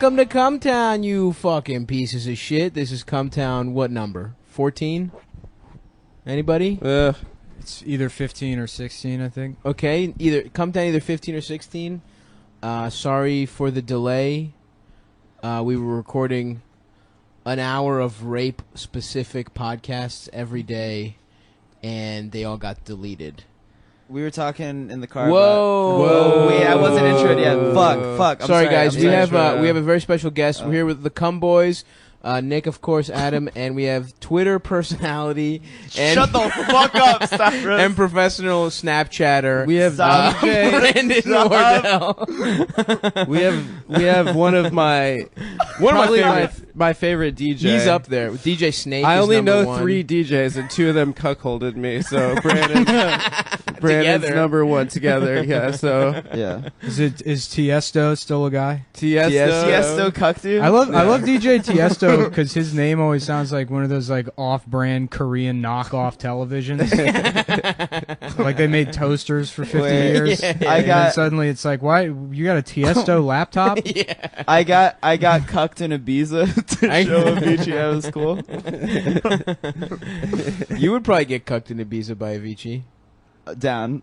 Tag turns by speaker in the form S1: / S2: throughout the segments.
S1: Welcome to Cumtown, you fucking pieces of shit. This is Cumtown, what number? 14? Anybody?
S2: It's either 15 or 16, I think.
S1: Okay, Cumtown either 15 or 16. Sorry for the delay. We were recording an hour of rape-specific podcasts every day, and they all got deleted.
S3: We were talking in the car.
S1: Whoa!
S3: Wait, I wasn't introed yet. Fuck.
S1: Sorry, guys. We have a very special guest. We're here with the Cum Boys. Nick, of course, Adam, and we have Twitter personality and
S3: Shut the fuck up, Cyrus.
S1: and professional Snapchatter.
S4: We have
S1: Brandon Wardell.
S4: we have one of my my favorite DJ.
S1: He's up there. DJ Snake.
S4: I
S1: is
S4: only
S1: number
S4: know
S1: one.
S4: 3 DJs, and 2 of them cuckolded me. So Brandon's number 1 together. Yeah. So
S3: Yeah.
S2: Is Tiesto still a guy?
S3: Tiesto cucked you?
S2: I love DJ Tiesto because his name always sounds like one of those like off-brand Korean knockoff televisions. Like they made toasters for 50 years.
S1: Yeah.
S2: And then suddenly it's like, why you got a Tiesto laptop?
S1: Yeah.
S3: I got cucked in Ibiza to show Avicii I was cool.
S1: You would probably get cucked in Ibiza by Avicii.
S3: Down.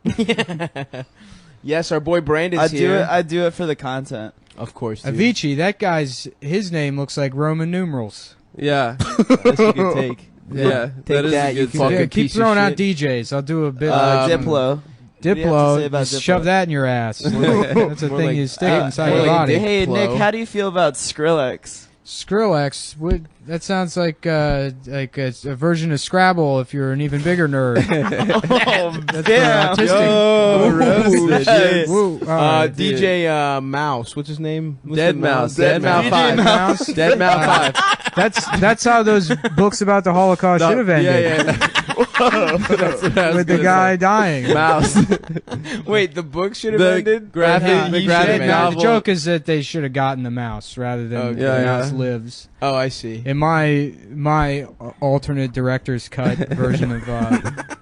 S1: Yes, our boy Brandon's here.
S3: I do it for the content.
S1: Of course, dude.
S2: Avicii, his name looks like Roman numerals.
S4: yeah,
S3: That's you can take.
S4: yeah.
S1: Take
S4: is
S1: that,
S4: a
S1: you
S4: good
S1: fucking
S2: Yeah,
S4: song.
S2: keep
S1: piece of
S2: throwing out
S1: shit.
S2: DJs. I'll do a bit.
S3: Diplo. do you have to say about
S2: Diplo,
S3: Diplo?
S2: shove that in your ass. That's a
S1: More
S2: thing
S1: like-
S2: you stick inside your
S1: like
S2: body.
S3: Hey,
S1: Diplo.
S3: Nick, how do you feel about Skrillex?
S2: Skrillex, that sounds like a version of Scrabble if you're an even bigger nerd.
S3: Oh,
S2: damn.
S3: Yo,
S4: Shit.
S2: Woo, all right.
S1: DJ Mouse, what's his name? What's
S4: Dead
S1: the
S4: Mouse.
S1: Dead Mouse
S3: DJ
S1: 5.
S2: Mouse.
S1: Dead Mouse 5.
S2: That's how those books about the Holocaust should have ended.
S1: Yeah.
S4: That's what I was
S2: With the
S4: gonna
S2: guy
S4: say.
S2: dying.
S4: Mouse.
S1: Wait, the book should have
S4: The
S1: ended?
S4: graphic-
S1: the
S4: you
S1: graphic
S4: should-
S2: The
S4: novel.
S2: joke is that they should have gotten the mouse rather than
S1: Okay.
S2: the
S4: Yeah,
S2: mouse
S4: yeah.
S2: lives.
S1: Oh, I see.
S2: In my alternate director's cut version of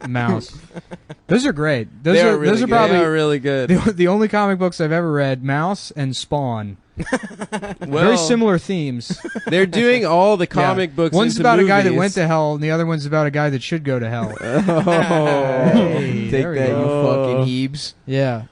S2: Mouse, those are great. Those
S1: They
S2: are
S1: are really
S2: those are
S1: good.
S2: probably
S4: They are really good.
S2: the only comic books I've ever read. Mouse and Spawn. Very
S4: Well,
S2: similar themes.
S4: They're doing all the comic books.
S2: One's
S4: into
S2: about a guy that
S4: movies.
S2: went to hell, and the other one's about a guy that should go to hell.
S4: Oh.
S2: Hey,
S1: Take
S2: there we
S1: that, you
S2: go.
S1: fucking Hebes.
S2: Yeah.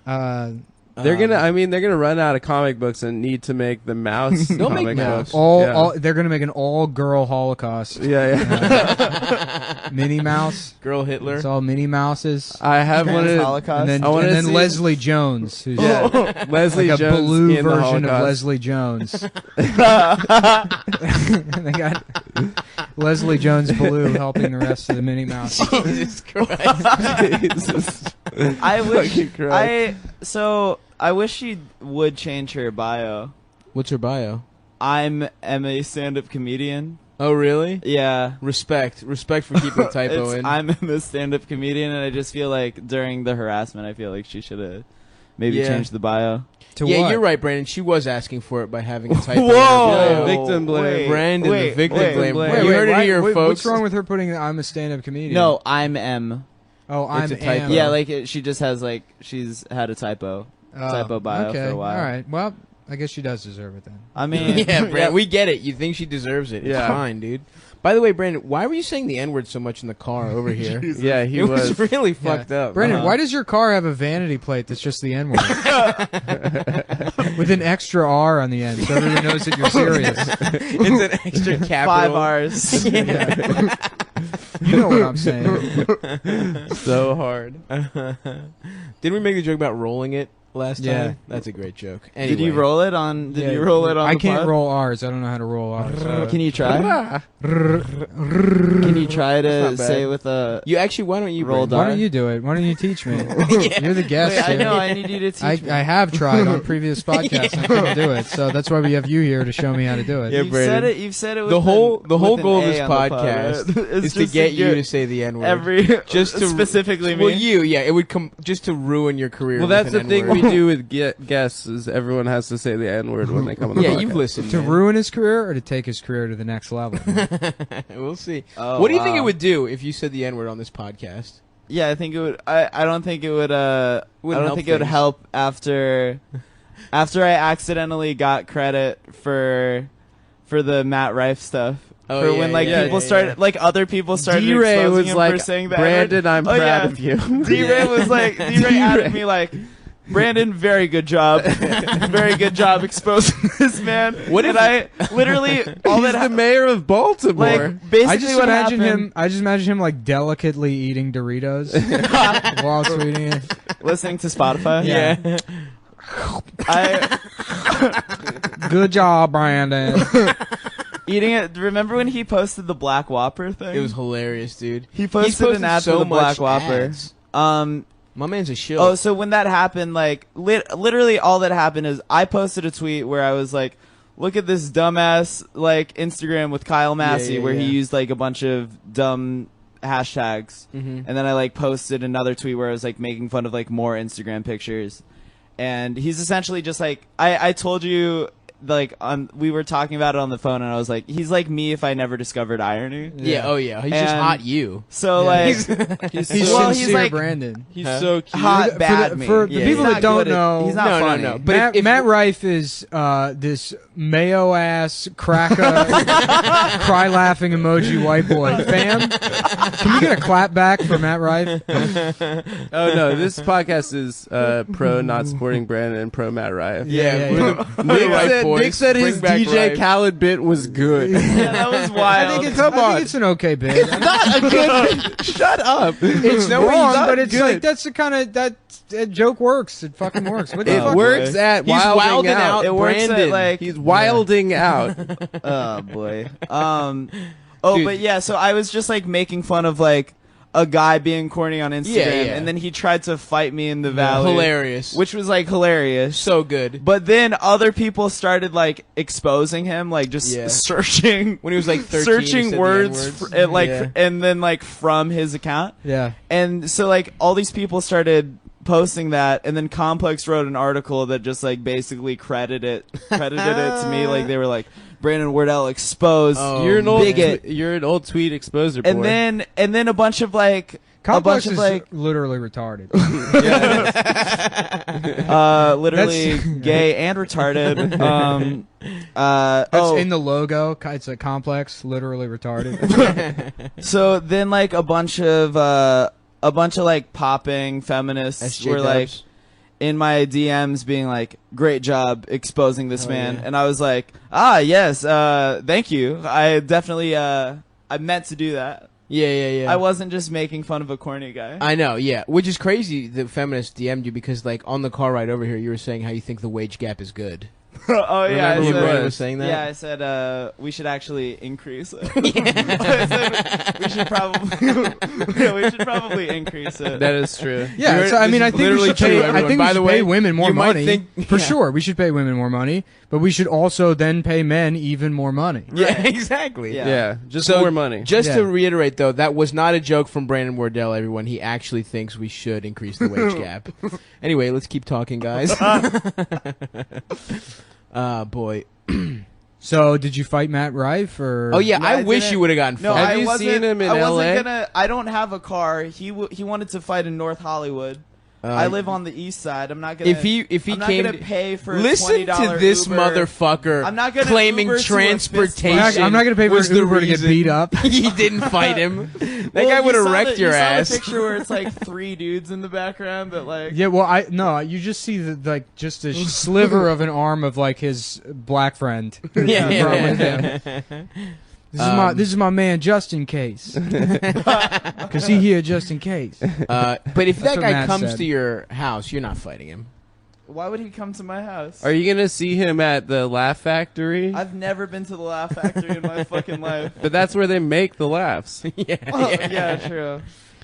S4: They're gonna run out of comic books and need to make the mouse.
S1: They'll make
S4: comic
S1: Mouse.
S4: books.
S2: They're gonna make an all-girl Holocaust.
S4: Yeah.
S2: Minnie Mouse.
S1: Girl Hitler.
S2: It's all Minnie Mouses.
S4: I have one of
S3: Holocaust.
S2: And then,
S4: I wanna see-
S2: Leslie Jones, who's
S4: Leslie
S2: like a
S4: Jones
S2: blue
S4: in the
S2: version of
S4: Holocaust.
S2: Leslie Jones. They got Leslie Jones Blue helping the rest of the Minnie Mouse.
S1: Jesus Christ.
S4: Jesus.
S3: I wish
S4: Fucking Christ.
S3: I wish she would change her bio.
S1: What's her bio?
S3: I'm a stand-up comedian.
S1: Oh, really?
S3: Yeah.
S1: Respect for keeping a typo in.
S3: I'm a stand-up comedian, and I just feel like during the harassment, I feel like she should have maybe
S1: Yeah.
S3: changed the bio.
S2: To
S1: yeah,
S2: what?
S1: you're right, Brandon. She was asking for it by having a typo. in her
S3: Whoa!
S1: bio.
S4: Victim blame.
S3: Wait,
S1: Brandon,
S3: wait,
S1: the victim
S3: wait,
S1: blame.
S4: wait,
S1: You heard it
S2: why-
S1: here, folks.
S2: What's wrong with her putting I'm a stand-up comedian?
S3: No, I'm M.
S2: Oh, I'm
S1: It's a typo.
S2: Am.
S3: Yeah, like she just has she's had a typo bio
S2: okay.
S3: for a while.
S2: All right. Well, I guess she does deserve it then.
S3: I mean,
S1: Yeah, Brandon, we get it. You think she deserves it. It's
S4: Yeah.
S1: fine, dude. By the way, Brandon, why were you saying the N-word so much in the car over here?
S4: Yeah, he
S1: It was
S4: was.
S1: really
S2: Yeah.
S1: fucked up.
S2: Brandon,
S3: Uh-huh.
S2: why does your car have a vanity plate that's just the N-word? With an extra R on the end, so everyone knows that you're serious.
S1: It's an extra capital.
S3: 5 R's.
S2: Yeah. You know what I'm saying.
S4: So hard.
S1: Didn't we make the joke about rolling it last time?
S2: Yeah.
S1: That's a great joke. Anyway.
S3: Did you roll it on? Did
S2: Yeah,
S3: you roll it on?
S2: I
S3: the
S2: can't
S3: pod?
S2: roll R's. I don't know how to roll R's.
S3: Can you try? Can you try
S1: That's
S3: to
S1: not bad.
S3: say with a?
S1: You actually, why don't you
S3: Roll
S1: Brandon?
S2: Why don't you do it? Why don't you teach me? You're the guest.
S3: Wait, I
S2: here.
S3: know. I need you to teach
S2: I
S3: me.
S2: have tried on previous podcasts and I couldn't do it, so that's why we have you here to show me how to do it.
S1: Yeah,
S3: You've
S1: Brandon.
S3: said it. You've said it. With
S1: The whole
S3: an
S1: goal of
S3: A
S1: this
S3: on the pod,
S1: podcast
S3: right? It's
S1: is to
S3: just
S1: get you to say the N-word.
S3: every
S1: just to
S3: specifically
S1: well,
S3: me.
S1: you, yeah, it would come just to ruin your career.
S4: Well,
S1: with
S4: that's the
S1: an
S4: thing
S1: N-word.
S4: we do with guests is everyone has to say the N-word when they come on the
S1: Yeah,
S4: podcast.
S1: you've listened.
S2: To
S1: man.
S2: ruin his career or to take his career to the next level?
S1: We'll see.
S3: Oh,
S1: What do you think
S3: wow.
S1: it would do if you said the N-word on this podcast?
S3: Yeah, I think it would. I don't think it would. I
S1: Wouldn't
S3: don't
S1: help
S3: think it would
S1: things.
S3: help after after I accidentally got credit for the Matt Rife stuff.
S1: Oh,
S3: for
S1: yeah,
S3: when like
S1: yeah,
S3: people
S1: yeah,
S3: started
S1: yeah.
S3: like other people started
S4: D-Ray
S3: exposing
S4: was
S3: him
S4: like,
S3: for saying that.
S4: Brandon, I'm proud of you.
S3: D-Ray was like, D-Ray added me like, Brandon, very good job, very good job exposing this man.
S1: What
S3: and
S1: if-
S3: I literally all
S4: He's
S3: that
S4: the mayor of Baltimore.
S3: like basically
S2: I just
S3: what
S2: imagine
S3: happened,
S2: him. I just imagine him like delicately eating Doritos while tweeting it.
S3: listening to Spotify.
S2: Yeah.
S3: I
S2: Good job, Brandon.
S3: eating it. Remember when he posted the Black Whopper thing?
S1: It was hilarious, dude.
S3: He posted an ad for the Black Whopper.
S1: My man's a shill.
S3: Oh, so when that happened, like literally all that happened is I posted a tweet where I was like, "Look at this dumbass like Instagram with Kyle Massey,
S1: yeah,
S3: where he
S1: yeah.
S3: used like a bunch of dumb hashtags."
S1: Mhm.
S3: And then I like posted another tweet where I was like making fun of like more Instagram pictures. And he's essentially just like I told you like we were talking about it on the phone, and I was like, he's like me if I never discovered irony.
S1: Yeah. Oh yeah. He's just
S3: And-
S1: hot you.
S3: So
S2: Yeah.
S3: like
S2: He's
S3: well,
S2: sincere,
S3: he's like
S2: Brandon.
S4: He's
S1: Huh?
S4: so cute.
S3: hot bad
S2: the-
S3: me.
S2: for the
S3: Yeah,
S2: people
S3: he's
S2: that
S3: not
S2: don't
S3: good at-
S2: know-
S3: he's not
S1: No, no,
S3: funny.
S1: no, but if-
S2: Matt Rife is this mayo ass cracker cry laughing emoji white boy. Fam, can we get a clap back for Matt Rife?
S4: Oh no, this podcast is pro not supporting Brandon and pro Matt Rife.
S2: Yeah,
S1: we're
S2: yeah.
S1: the- we're the right boys.
S4: Nick said his
S1: Bring back
S4: DJ
S1: Rife.
S4: Khaled bit was good.
S3: Yeah, that was
S2: I
S3: wild.
S2: think it's,
S4: Come
S2: I think
S4: on.
S2: it's an okay bit.
S4: Not a good. Shut up.
S2: It's
S4: No,
S2: wrong,
S4: he's not
S2: but it's
S4: good.
S2: like that's the kind of that joke works. It fucking works. What the
S4: It
S2: fuck?
S4: works
S3: boy.
S4: at
S1: He's
S4: wilding
S1: wilding
S4: out.
S1: out.
S3: It works at
S1: Brandon.
S3: like
S4: He's wilding out.
S3: oh boy.
S1: Dude.
S3: But yeah, so I was just like making fun of like a guy being corny on Instagram,
S1: Yeah, yeah.
S3: and then he tried to fight me in the valley,
S1: Hilarious.
S3: which was like hilarious.
S1: So good.
S3: But then other people started like exposing him, like just
S1: Yeah.
S3: searching
S1: When he was like 13, he
S3: searching
S1: said the
S3: words,
S1: N-words.
S3: and like
S1: Yeah.
S3: and then like from his account.
S2: Yeah.
S3: And so like all these people started posting that, and then Complex wrote an article that just like basically credited it to me. Like they were like, Brandon Wardell exposed.
S1: Oh,
S4: You're an old.
S3: bigot.
S4: You're an old tweet exposer boy.
S3: And then a bunch of like
S2: Complex
S3: a bunch
S2: is
S3: of like
S2: literally retarded.
S3: literally gay and retarded.
S2: That's in the logo. It's a Complex, literally retarded.
S3: So then like a bunch of like popping feminists
S1: SJ
S3: were like
S1: dubs.
S3: in my DMs being like, great job exposing this
S1: Oh,
S3: man.
S1: yeah.
S3: And I was like, yes, thank you. I definitely I meant to do that.
S1: Yeah.
S3: I wasn't just making fun of a corny guy.
S1: I know, yeah. Which is crazy that feminists DM'd you because, like, on the car ride over here, you were saying how you think the wage gap is good.
S3: Oh yeah,
S1: Remember
S3: I
S1: when
S3: said,
S1: Brandon was saying that?
S3: Yeah, I said we should actually increase it. I said we should probably increase it.
S4: that is true.
S2: Yeah,
S1: You're-
S2: so, I
S1: this
S2: mean,
S1: is
S2: I think we
S1: literally
S2: should
S1: true,
S2: pay. I
S1: everyone.
S2: think
S1: By
S2: we
S1: the
S2: should
S1: way,
S2: pay women more
S1: you might
S2: money
S1: think-
S2: for
S1: yeah.
S2: sure. We should pay women more money, but we should also then pay men even more money.
S1: Yeah, exactly.
S3: Yeah.
S4: Yeah, just
S1: So,
S4: more money.
S1: Just
S2: Yeah.
S1: to reiterate, though, that was not a joke from Brandon Wardell, everyone. He actually thinks we should increase the wage gap. Anyway, let's keep talking, guys. Boy.
S2: So, did you fight Matt Rife or?
S1: Oh, yeah,
S3: No,
S1: I
S3: I
S1: wish
S3: didn't-
S1: you would have gotten
S3: No,
S1: fired.
S4: Have
S3: I
S4: you
S3: wasn't,
S4: seen him in
S3: I
S4: LA?
S3: wasn't gonna. I don't have a car. He wanted to fight in North Hollywood. I live on the east side. I'm not gonna.
S1: If he
S3: I'm not
S1: came
S3: gonna pay for a
S1: listen
S3: $20
S1: to this
S3: Uber.
S1: motherfucker
S3: I'm not gonna
S1: claiming
S3: Uber to a
S1: transportation.
S2: I'm not going to pay for
S1: was
S2: an
S1: the
S2: Uber to get
S1: reason
S2: beat up.
S1: He didn't fight him. That
S3: Well,
S1: guy
S3: you
S1: would have
S3: saw
S1: wrecked
S3: the-
S1: your
S3: you
S1: ass.
S3: Saw the picture where it's like 3 dudes in the background that like.
S2: Yeah, well, you just see like just a sliver of an arm of like his black friend.
S1: Yeah.
S2: This is my man, just in case, because he here just in case.
S1: But if
S2: That's
S1: that
S2: what
S1: guy
S2: Matt
S1: comes
S2: said.
S1: to your house, you're not fighting him.
S3: Why would he come to my house?
S4: Are you gonna see him at the Laugh Factory?
S3: I've never been to the Laugh Factory in my fucking life.
S4: But that's where they make the laughs.
S3: Yeah, true.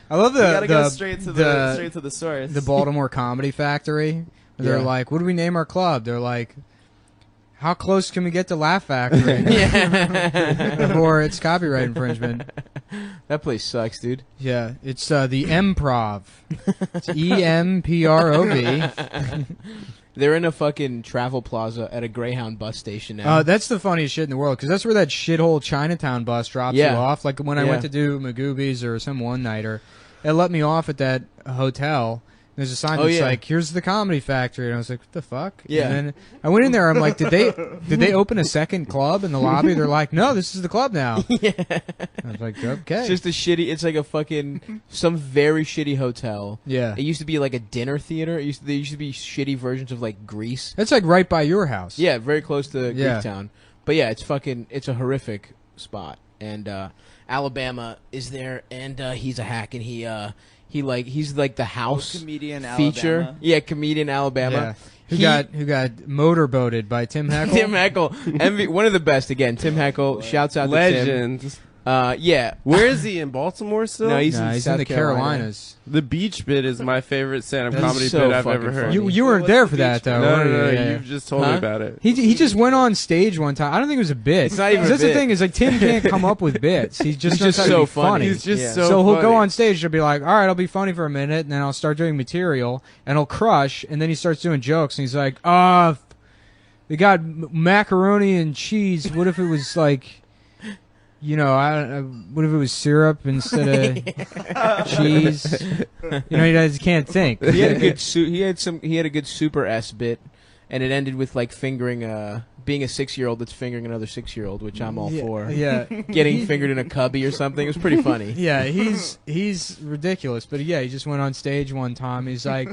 S2: I love
S3: You gotta
S2: the
S3: go straight to the source.
S2: the Baltimore Comedy Factory. They're
S1: Yeah.
S2: like, what do we name our club? They're like, how close can we get to Laugh Factory before it's copyright infringement?
S1: That place sucks, dude.
S2: Yeah, it's the Improv. It's EMPROV.
S1: They're in a fucking travel plaza at a Greyhound bus station now.
S2: That's the funniest shit in the world because that's where that shithole Chinatown bus drops
S1: Yeah.
S2: you off. Like when I
S1: Yeah.
S2: went to do Magoobies or some one-nighter, it let me off at that hotel, There's a sign
S1: Oh,
S2: that's
S1: yeah.
S2: like, "Here's the Comedy Factory," and I was like, "What the fuck?"
S1: Yeah.
S2: And then I went in there. I'm like, "Did they open a second club in the lobby?" They're like, "No, this is the club now."
S1: Yeah.
S2: I was like, "Okay."
S1: It's just a shitty. It's like a fucking some very shitty hotel.
S2: Yeah.
S1: It used to be like a dinner theater. There used to be shitty versions of like Grease.
S2: That's like right by your house.
S1: Yeah, very close to
S2: Yeah.
S1: Greektown. But yeah, it's a horrific spot. And Alabama is there, and he's a hack, and he's like the house
S3: comedian
S1: feature.
S3: Alabama.
S1: Yeah, comedian Alabama.
S2: Yeah. Who got motorboated by Tim Heckle?
S1: Tim Heckle, one of the best. Again, Tim Heckle. Shouts out to
S4: Legend.
S1: Tim. Yeah.
S4: Where is he, in Baltimore still?
S1: No, he's
S2: Nah,
S1: in
S2: he's
S1: South
S2: in the
S1: Carolina.
S2: Carolinas.
S4: The beach bit is my favorite stand-up
S1: That's
S4: comedy
S1: so
S4: bit I've
S1: fucking
S4: ever heard.
S1: funny.
S2: You weren't
S3: What's
S2: there
S3: the
S2: for that
S3: beach
S2: though.
S4: No,
S2: were
S4: no, no,
S2: you? Yeah.
S4: you've just told me
S1: Huh?
S4: about it.
S2: He just went on stage one time. I don't think it was a bit.
S1: It's not even a
S2: That's the
S1: bit.
S2: thing is like Tim can't come up with bits. He's just knows how to
S1: so
S2: be
S1: funny.
S4: He's just
S1: Yeah.
S4: so
S2: So he'll go
S4: funny.
S2: on stage. He'll be like, "All right, I'll be funny for a minute," and then I'll start doing material, and he'll crush, and then he starts doing jokes, and he's like, they got macaroni and cheese. What if it was like, you know, what if it was syrup instead of cheese? You know, he just can't think.
S1: He had a good he had a good Super S bit, and it ended with like fingering being a 6-year-old that's fingering another 6-year-old, which I'm all for.
S2: Yeah,
S1: Getting fingered in a cubby or something. It was pretty funny.
S2: yeah, he's ridiculous. But yeah, he just went on stage one time. He's like,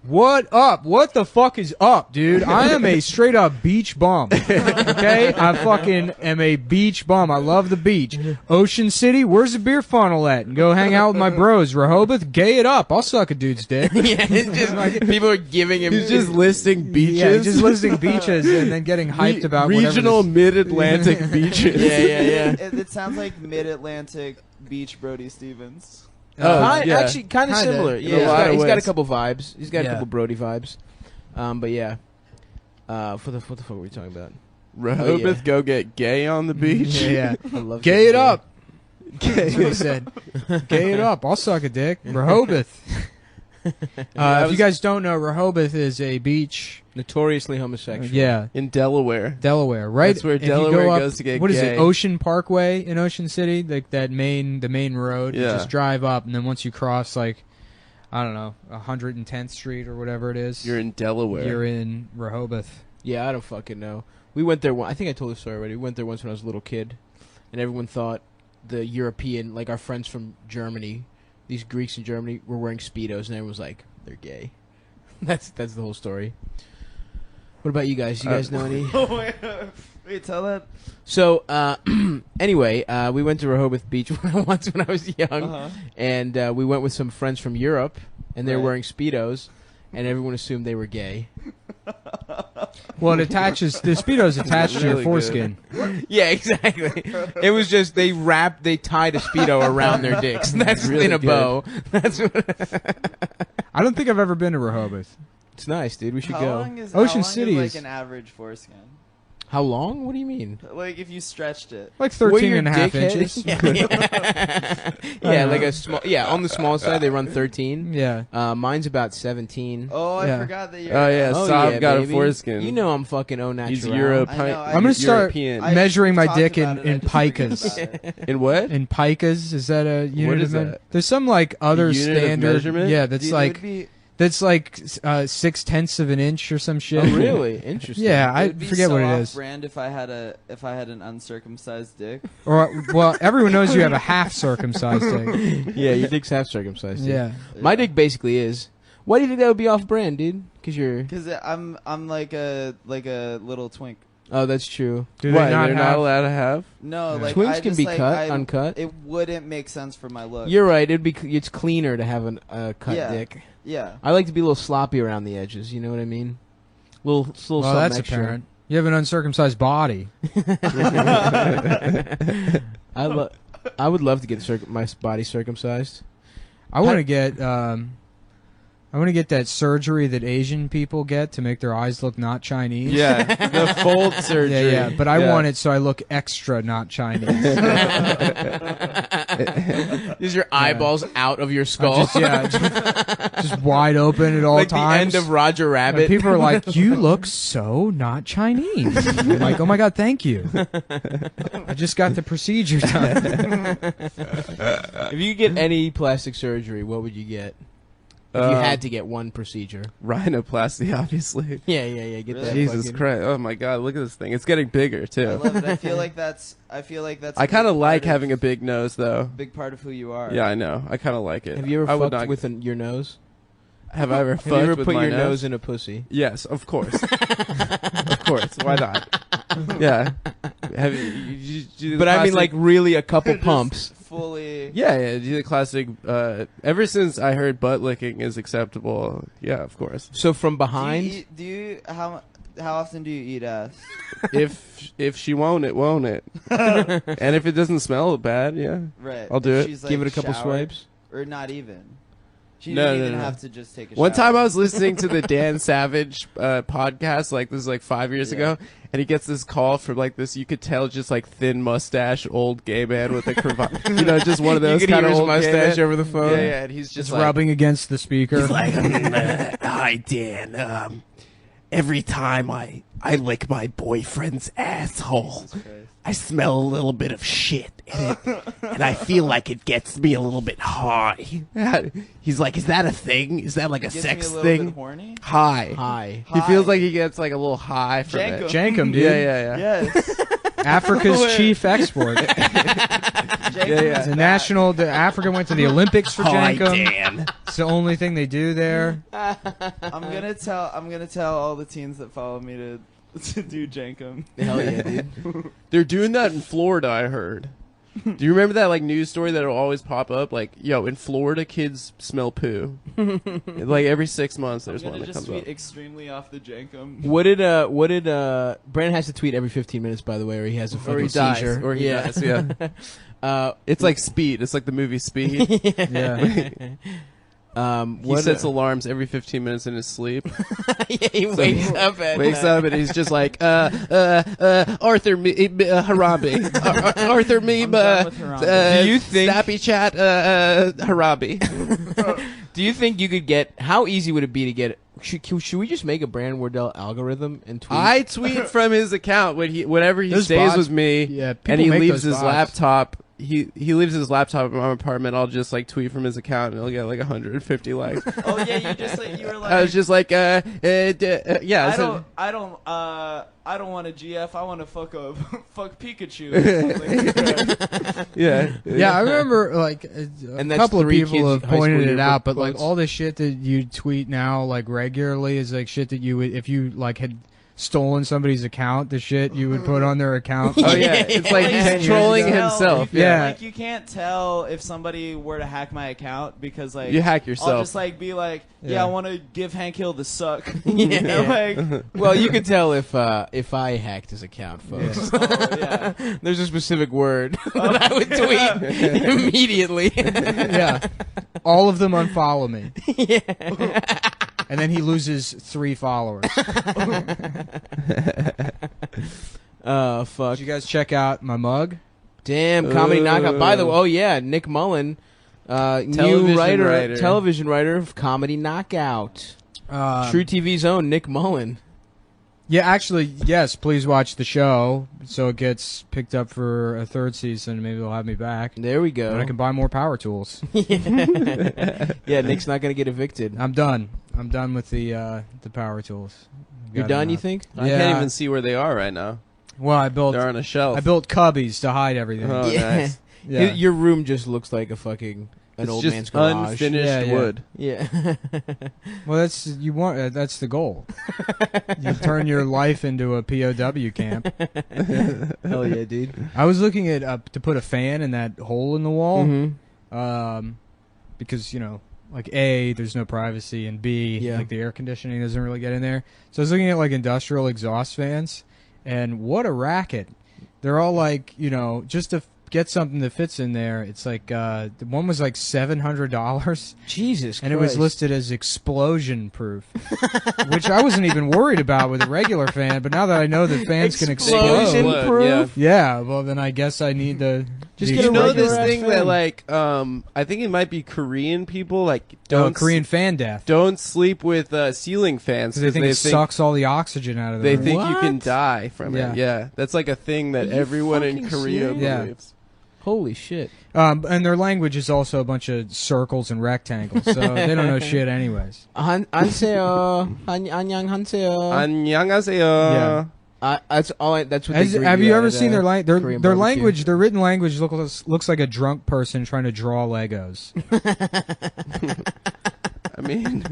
S2: "What up? What the fuck is up, dude? I am a straight up beach bum. Okay, I fucking am a beach bum. I love the beach. Ocean City, where's the beer funnel at? And go hang out with my bros. Rehoboth, gay it up. I'll suck a dude's dick."
S1: Yeah, it's just like people are giving him.
S4: He's just listing beaches.
S2: Yeah, he's just listing beaches and then getting hyped about
S4: regional
S2: whatever
S4: mid-Atlantic beaches.
S1: Yeah.
S3: It sounds like mid-Atlantic beach Brody Stevens.
S1: Actually, kind
S2: Kinda.
S1: of similar.
S2: In
S1: Yeah,
S2: a
S1: he's
S4: lot
S1: got,
S4: of
S1: he's got a
S4: ways.
S1: couple vibes. He's got a
S2: Yeah.
S1: couple Brody vibes. But yeah. What the fuck were we talking about?
S4: Rehoboth,
S1: Oh, yeah.
S4: go get gay on the beach.
S2: Yeah.
S1: I love
S2: Gay it
S1: that.
S2: up. That's what he said. Gay it up. I'll suck a dick. Rehoboth. If you guys don't know, Rehoboth is a beach.
S1: Notoriously homosexual.
S2: Yeah,
S4: In Delaware.
S2: Delaware, right?
S4: That's where
S2: If you
S4: Delaware
S2: go up,
S4: goes to get
S2: What is
S4: gay.
S2: it? Ocean Parkway in Ocean City, like the main road. You
S4: Yeah.
S2: just drive up, and then once you cross, like, I don't know, 110th Street or whatever it is,
S4: You're in Delaware.
S2: you're in Rehoboth.
S1: Yeah, I don't fucking know. We went there. I think I told this story already. We went there once when I was a little kid, and everyone thought the European, like our friends from Germany, these Greeks in Germany, were wearing Speedos, and everyone was like, they're gay. That's the whole story. What about you guys? You guys know any?
S3: Wait, tell that.
S1: So, anyway, we went to Rehoboth Beach once when I was young,
S3: Uh-huh.
S1: and we went with some friends from Europe, and they were
S3: Right.
S1: wearing Speedos, and everyone assumed they were gay.
S2: Well, it attaches. The Speedo's attached to your
S4: Really
S2: foreskin.
S1: Yeah, exactly. It was just they tied a Speedo around their dicks. That's
S4: Really
S1: in a
S4: good.
S1: bow. That's what.
S2: I don't think I've ever been to Rehoboth.
S1: It's nice, dude. We should
S3: How
S1: go.
S3: long is
S2: Ocean
S3: how long
S2: City
S3: is
S2: is-
S3: like an average foreskin?
S1: How long? What do you mean?
S3: Like if you stretched it.
S2: Like
S1: Well,
S2: 13
S1: you're
S2: and a half
S1: dickhead.
S2: inches.
S1: Yeah, like a small. Yeah, on the small side they run 13.
S2: Yeah.
S1: Mine's about 17.
S3: Oh, I
S2: Yeah.
S3: forgot that you're.
S4: Oh, yeah.
S1: Oh,
S4: Saab
S1: yeah,
S4: got
S1: baby.
S4: a foreskin.
S1: You know I'm fucking au natural.
S4: He's Europe.
S3: I know,
S2: I'm gonna start
S4: European.
S3: I-
S2: measuring my
S3: talked
S2: dick
S3: about
S2: in
S3: it, I just forget
S2: picas.
S3: about it.
S4: In what?
S2: In picas, is that a unit
S4: What is
S2: of
S4: that?
S2: There's some like other
S4: unit of
S2: standard.
S4: measurement?
S2: Yeah, that's
S3: Dude, it
S2: like
S3: would be,
S2: that's like 6/10 of an inch or some shit.
S1: Oh, really? Interesting.
S2: Yeah,
S3: it
S2: I
S3: would be
S2: forget
S3: so
S2: what it is.
S3: off-brand if I had an uncircumcised dick.
S2: Or well, everyone knows you have a half circumcised dick.
S1: Yeah, your dick's half circumcised. dude.
S2: Yeah.
S1: My dick basically is. Why do you think that would be off-brand, dude? Because you're.
S3: Because I'm like a little twink.
S1: Oh, that's true.
S2: Do
S4: Why?
S2: they not
S4: They're
S2: have?
S4: not allowed to have?
S3: No,
S2: Yeah.
S3: like
S1: Twinks
S3: I
S1: can
S3: just,
S1: be
S3: like,
S1: cut, uncut.
S3: It wouldn't make sense for my look.
S1: You're right. It's cleaner to have a cut
S3: Yeah.
S1: dick.
S3: Yeah.
S1: I like to be a little sloppy around the edges. You know what I mean? Little
S2: Well,
S1: something
S2: that's
S1: extra.
S2: apparent. You have an uncircumcised body.
S1: I would love to get my body circumcised.
S2: I want to get that surgery that Asian people get to make their eyes look not Chinese.
S4: Yeah, the fold surgery.
S2: Yeah, but I
S4: Yeah.
S2: want it so I look extra not Chinese.
S1: Is your eyeballs out of your skull?
S2: Just wide open at all
S1: like
S2: times.
S1: the end of Roger
S2: And
S1: Rabbit.
S2: people are like, "You look so not Chinese." I'm like, "Oh my god, thank you." I just got the procedure done.
S1: If you could get any plastic surgery, what would you get? If you had to get one procedure.
S4: Rhinoplasty, obviously.
S1: Yeah. Get
S3: Really?
S1: that.
S4: Jesus
S1: fucking-
S4: Christ! Oh my God! Look at this thing. It's getting bigger
S3: I
S4: too.
S3: love it. I feel like that's.
S4: I kind of like
S3: having
S4: having a big nose, though.
S3: big part of who you are.
S4: Yeah, I know. I kind of like it.
S1: Have you ever
S4: I would
S1: fucked
S4: not-
S1: with your nose?
S4: Have I ever
S1: Have you
S4: fucked
S1: ever
S4: with
S1: put
S4: my
S1: your nose in a pussy?
S4: Yes, of course. Of course. Why not? Yeah. Have you do the
S1: But I mean,
S4: classic-
S1: like, really a couple
S3: Just
S1: pumps.
S3: Fully.
S4: Yeah, do the classic. Ever since I heard butt licking is acceptable, yeah, of course.
S1: So from behind?
S3: Do you how often do you eat ass?
S4: If she won't it. And if it doesn't smell bad, yeah.
S3: Right.
S4: I'll do
S3: If
S4: it.
S3: she's,
S1: Give it a
S3: like,
S1: couple
S3: showered,
S1: swipes?
S3: or not even. She
S4: No,
S3: doesn't
S4: no,
S3: even
S4: no.
S3: have to just take a
S4: One
S3: shower.
S4: time I was listening to the Dan Savage podcast, like this is like 5 years
S3: Yeah.
S4: ago, and he gets this call from like this, you could tell just like thin mustache, old gay man with a cravat. You know, just one of those
S1: You could
S4: kind
S1: hear
S4: of
S1: his
S4: old
S1: mustache
S4: gay man.
S1: over the phone.
S4: Yeah, and he's just
S2: Just
S4: like,
S2: rubbing against the speaker.
S5: He's like, hi, Dan. Every time I lick my boyfriend's asshole,
S3: Jesus Christ.
S5: I smell a little bit of shit in it, and I feel like it gets me a little bit high. He's like, is that a thing? Is that like a
S3: Gets me
S5: sex
S3: a little
S5: thing?
S3: bit horny.
S4: high.
S1: Hi.
S4: He feels
S3: High.
S4: like he gets like a little high from
S3: Jankum.
S4: it.
S2: Jankum, dude.
S4: Yeah.
S3: Yes.
S2: Africa's chief export.
S4: Yeah.
S2: The national. The Africa went to the Olympics for
S5: Hi,
S2: Jankum.
S5: Dan.
S2: It's the only thing they do there.
S3: I'm gonna tell all the teens that follow me to do Jankum.
S1: Hell yeah, dude.
S4: They're doing that in Florida, I heard. Do you remember that like news story that'll always pop up? Like, yo, in Florida, kids smell poo. Like every 6 months,
S3: I'm
S4: there's one
S3: gonna
S4: that
S3: just
S4: comes
S3: tweet
S4: up.
S3: extremely off the Jankum.
S1: What did Brandon has to tweet every 15 minutes, by the way, or he has a fucking
S4: Or he dies.
S1: seizure.
S4: Or he dies, yeah. It's like Speed. It's like the movie Speed.
S2: Yeah.
S4: He sets alarms every 15 minutes in his sleep.
S1: Yeah, he wakes up at
S4: Wakes up and he's just like, Arthur Harambe. Arthur Meme,
S3: I'm done with Harambe.
S1: Do you think-
S4: Snappy Chat, Harambe.
S1: Do you think you could get? How easy would it be to get? Should we just make a Brandon Wardell algorithm and tweet?
S4: I tweet from his account whenever he
S2: Those
S4: stays
S2: bots-
S4: with me,
S2: Yeah, people
S4: and he
S2: make
S4: leaves
S2: those
S4: his
S2: bots.
S4: laptop. He leaves his laptop in my apartment. I'll just like tweet from his account, and he'll get like 150 likes.
S3: Oh yeah, you were like.
S4: I was just like, yeah.
S3: I don't want a GF. I want to fuck Pikachu.
S4: Yeah.
S2: Yeah, I remember like a
S1: And that's
S2: couple of
S1: 3
S2: people
S1: kids'
S2: have
S1: high
S2: pointed
S1: school
S2: it out, but
S1: yearbook
S2: like
S1: quotes.
S2: all the shit that you tweet now, like regularly, is like shit that you would, if you like had stolen somebody's account, the shit you would put on their account.
S4: Oh yeah, it's like
S3: Like,
S4: he's
S2: 10 years
S4: trolling
S2: ago.
S4: himself.
S2: Yeah.
S3: Like you can't tell if somebody were to hack my account because like
S4: You hack yourself.
S3: I'll just like be like, yeah,
S2: Yeah.
S3: I want to give Hank Hill the suck.
S1: Yeah.
S3: Like,
S1: Well, you could tell if I hacked his account, folks.
S3: oh, yeah.
S1: There's a specific word that I would tweet immediately.
S2: Yeah, all of them unfollow me,
S1: Yeah.
S2: and then he loses 3 followers.
S1: Fuck.
S2: Did you guys check out my mug?
S1: Damn, comedy knockout. By the way, oh yeah, Nick Mullen, new
S4: Television
S1: television writer of Comedy Knockout. True TV's own Nick Mullen.
S2: Yeah, actually, yes. Please watch the show so it gets picked up for a 3rd season. Maybe they'll have me back.
S1: There we go.
S2: And I can buy more power tools.
S1: Yeah, Nick's not gonna get evicted.
S2: I'm done. I'm done with the power tools.
S1: You're
S2: Got
S1: done,
S2: enough.
S1: you think?
S4: I
S2: Yeah.
S4: can't even see where they are right now.
S2: Well, I built
S4: They're on a shelf.
S2: cubbies to hide everything.
S4: Oh,
S1: yeah.
S4: nice.
S2: Yeah.
S1: Your room just looks like a fucking an
S4: It's
S1: old
S4: just
S1: man's garage.
S4: unfinished
S2: Yeah, yeah.
S4: wood.
S1: Yeah.
S2: Well, that's the goal. You turn your life into a POW camp.
S1: Hell yeah, dude.
S2: I was looking at to put a fan in that hole in the wall,
S1: Mm-hmm.
S2: because like A, there's no privacy, and B,
S1: Yeah.
S2: like the air conditioning doesn't really get in there. So I was looking at like industrial exhaust fans, and what a racket! They're all like just to get something that fits in there. It's like the one was like $700.
S1: Jesus
S2: And it was
S1: Christ.
S2: listed as explosion proof, which I wasn't even worried about with a regular fan. But now that I know that fans can
S1: Explosion
S2: explode,
S1: proof?
S2: yeah, well then I guess I need to
S1: Just
S2: the
S1: get a
S4: You know
S1: regular
S4: this
S1: ass
S4: thing
S1: fan.
S4: that like I think it might be Korean people like don't
S2: Korean fan death
S4: don't sleep with ceiling fans
S2: because they think it sucks all the oxygen out of the
S4: they
S2: room.
S4: think you can
S1: What?
S4: die from
S2: Yeah.
S4: it. Yeah, that's like a thing that
S1: Are you
S4: everyone in
S1: fucking
S4: Korea
S1: serious?
S2: Yeah.
S4: believes.
S1: Holy shit.
S2: And their language is also a bunch of circles and rectangles, so they don't know shit anyways.
S1: 안녕하세요. 안녕하세요.
S4: 안녕하세요.
S1: That's all. That's what.
S2: Have you ever seen their
S1: Korean
S2: their
S1: barbecue.
S2: language? Their written language looks like a drunk person trying to draw Legos.
S4: I mean,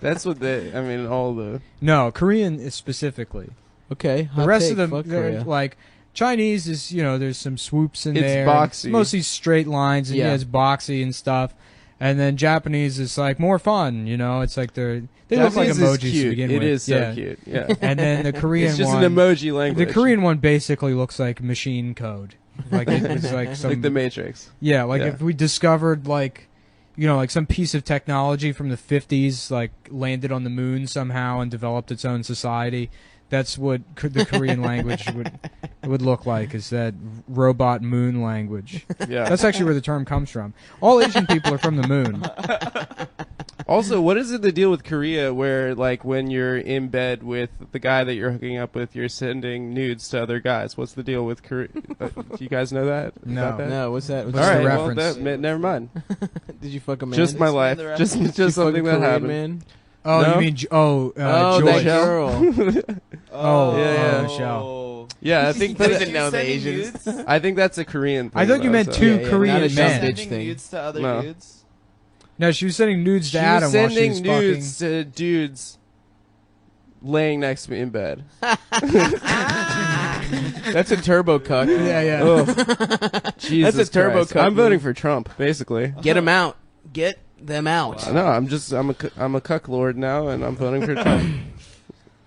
S4: that's what they. I mean, all the.
S2: No, Korean is specifically.
S1: Okay.
S2: The
S1: hot
S2: rest
S1: take,
S2: of them,
S1: fuck
S2: they're
S1: Korea.
S2: like Chinese is, there's some swoops in
S4: It's
S2: there.
S4: boxy.
S2: It's mostly straight lines, and
S1: Yeah.
S2: it's boxy and stuff. And then Japanese is like more fun, It's like they look like
S4: Japanese is
S2: emojis
S4: cute.
S2: to begin
S4: It
S2: with.
S4: is so cute. Yeah.
S2: And then the Korean
S4: It's just
S2: one,
S4: an emoji language.
S2: the Korean one basically looks like machine code. Like it's like some,
S4: like the Matrix.
S2: yeah, like
S4: Yeah.
S2: if we discovered like some piece of technology from the 50s, like landed on the moon somehow and developed its own society. That's what the Korean language would look like, is that robot moon language.
S4: Yeah.
S2: That's actually where the term comes from. All Asian people are from the moon.
S4: Also, what is it the deal with Korea where, like, when you're in bed with the guy that you're hooking up with, you're sending nudes to other guys? What's the deal with Korea? Do you guys know that?
S2: No.
S4: About that?
S1: No, what's that? What's
S2: What's
S4: All
S2: the
S4: right, well,
S2: reference?
S4: never mind.
S1: Did you fuck a man?
S4: Just my
S3: Explain
S4: life.
S3: the
S4: Just
S3: reference.
S1: Did you
S4: something
S1: fuck a
S4: that
S1: Korean
S4: happened.
S1: Man?
S2: Oh,
S4: No?
S2: you mean
S1: Oh,
S2: Joyce?
S1: that girl.
S2: Oh,
S4: yeah.
S2: Michelle.
S4: Yeah, I think
S1: He
S4: that,
S1: doesn't know the Asians.
S4: I think that's a Korean thing.
S2: I thought you
S4: though,
S2: meant
S4: so.
S2: two
S1: Yeah, yeah,
S2: Korean
S1: not a
S2: men.
S1: bitch
S3: Sending
S1: thing.
S3: nudes to other
S4: No.
S3: dudes.
S2: No, she was sending nudes
S4: She
S2: to
S4: was
S2: Adam while she
S4: sending
S2: was
S4: nudes to dudes laying next to me in bed.
S1: That's a turbo cuck.
S2: Yeah, yeah.
S4: Ugh. Jesus
S1: That's a turbo
S4: Christ.
S1: cut
S4: I'm voting
S1: move.
S4: for Trump, basically.
S1: Get them out. Get them out.
S4: No, I'm a cuck lord now, and I'm voting for Trump.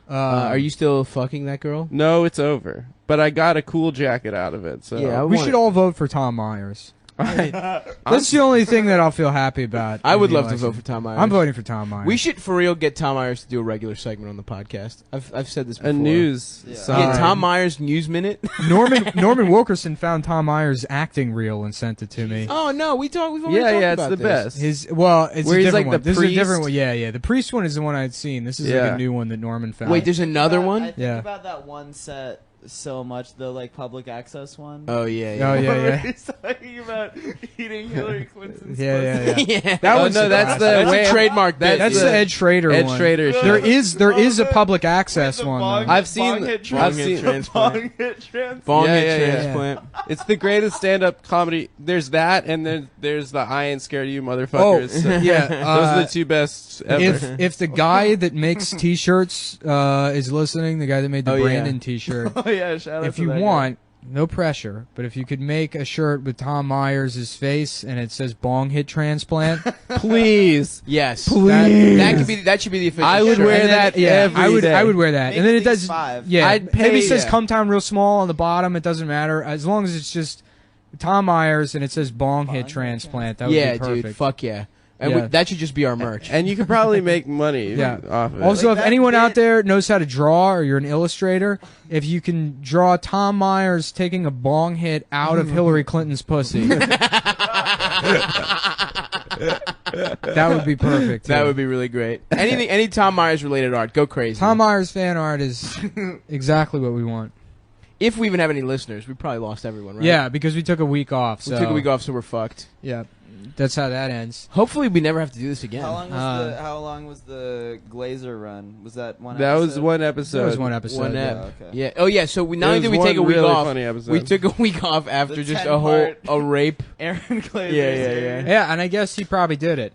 S1: Are you still fucking that girl?
S4: No, it's over. But I got a cool jacket out of it. So
S1: Yeah, I
S2: We
S1: want-
S2: should all vote for Tom Myers. That's the only thing that I'll feel happy about.
S1: I
S2: in
S1: would
S2: the
S1: love to
S2: election.
S1: vote for Tom Myers.
S2: I'm voting for Tom Myers.
S1: We should, for real, get Tom Myers to do a regular segment on the podcast. I've said this before.
S4: a news.
S3: Yeah.
S4: side.
S1: Get Tom Myers News Minute.
S2: Norman Wilkerson found Tom Myers' acting reel and sent it to me.
S1: Oh no, we've already talked
S4: Yeah, it's
S1: about
S4: the
S1: this.
S4: best.
S2: It's
S4: Where
S2: a
S4: he's
S2: different
S4: like
S2: one.
S4: the
S2: This is a different
S4: priest?
S2: one. Yeah. The priest one is the one I'd seen. This is like
S4: Yeah.
S2: a new one that Norman found.
S1: Wait, there's another
S3: I
S1: one.
S3: think
S2: Yeah.
S3: about that one set so much, the like public access one.
S1: Oh yeah,
S2: Oh,
S1: yeah.
S2: yeah.
S3: He's talking about eating Hillary Clinton's
S2: Yeah.
S1: yeah.
S2: That
S4: Oh,
S2: one's
S4: no,
S2: a
S4: that's
S2: classic.
S4: the
S1: That's
S4: way
S1: a trademark. bit.
S2: That's
S4: the
S2: the Ed Schrader
S4: Ed
S2: one.
S4: Schrader
S2: There
S4: shit.
S2: is a public access one.
S3: Bong,
S2: though.
S4: I've seen-
S3: bong hit
S4: I've
S3: transplant.
S1: seen-
S3: Bong hit transplant.
S1: Bong
S4: Yeah,
S1: hit
S4: yeah, yeah.
S1: transplant.
S4: It's the greatest stand-up comedy. There's that, and then there's the I ain't scared of you motherfuckers. So
S2: Yeah,
S4: those are the two best ever.
S2: if the guy that makes T-shirts is listening, the guy that made the
S1: Oh, yeah.
S2: Brandon T-shirt,
S3: Oh yeah, shout out
S2: if
S3: to
S2: you
S3: that guy.
S2: want, no pressure, but if you could make a shirt with Tom Myers' face and it says "bong hit transplant,"
S4: Please.
S1: Yes,
S2: Please.
S1: that should be the official.
S4: I would
S1: shirt.
S4: wear
S2: And then-
S4: that
S2: yeah,
S4: every day.
S2: I would wear that,
S3: Make
S2: and then it
S3: these
S2: does.
S3: 5.
S2: Yeah,
S4: I'd pay-
S2: maybe it says
S4: yeah.
S2: "Come Town" real small on the bottom. It doesn't matter as long as it's just Tom Myers and it says "bong hit
S3: hit
S2: transplant." That would
S1: Yeah,
S2: be perfect.
S1: dude. Fuck yeah. And
S2: Yeah.
S1: that should just be our merch.
S4: And you could probably make money
S2: Yeah.
S4: off of it.
S2: Also,
S3: Like
S2: if
S3: that
S2: anyone out
S3: bit-
S2: there knows how to draw, or you're an illustrator, if you can draw Tom Myers taking a bong hit out of Hillary Clinton's pussy, that would be perfect.
S1: That
S2: too.
S1: would be really great. Any Tom Myers related art, go crazy.
S2: Tom Myers fan art is exactly what we want.
S1: If we even have any listeners, we probably lost everyone, right?
S2: Yeah, because we took a week off.
S1: We
S2: So
S1: took a week off, so we're fucked.
S2: Yeah, that's how that ends.
S1: Hopefully, we never have to do this again.
S3: How long was the Glazer run? Was that one?
S4: that was
S3: episode?
S4: one episode.
S2: That was one episode.
S1: One
S2: yeah.
S1: ep.
S3: okay.
S1: Yeah. Oh yeah. So we not
S4: It
S1: only did we
S4: was
S1: take a
S4: one
S1: week
S4: really
S1: off,
S4: funny episode.
S1: we took a week off after
S3: The
S1: just
S3: 10
S1: a whole
S3: part-
S1: a rape.
S3: Aaron Glazer.
S1: Yeah.
S2: Yeah, and I guess he probably did it.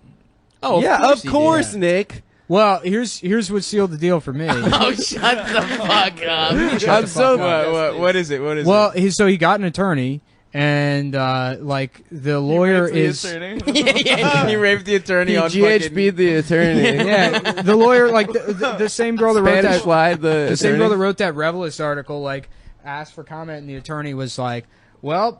S1: Oh
S4: yeah, of
S1: he
S4: course,
S1: did.
S4: Nick.
S2: Well, here's what sealed the deal for me.
S1: Oh, shut the fuck up!
S2: Shut the fuck up.
S1: What is it? What is
S2: Well,
S1: it?
S2: so he got an attorney, and like the lawyer is.
S1: He raped the attorney on
S4: GHB the attorney.
S2: Yeah, the lawyer, like the same girl that wrote
S4: Spanish
S2: that,
S4: fly
S2: the same
S4: attorney.
S2: girl that wrote that Revelist article, like asked for comment, and the attorney was like, "Well,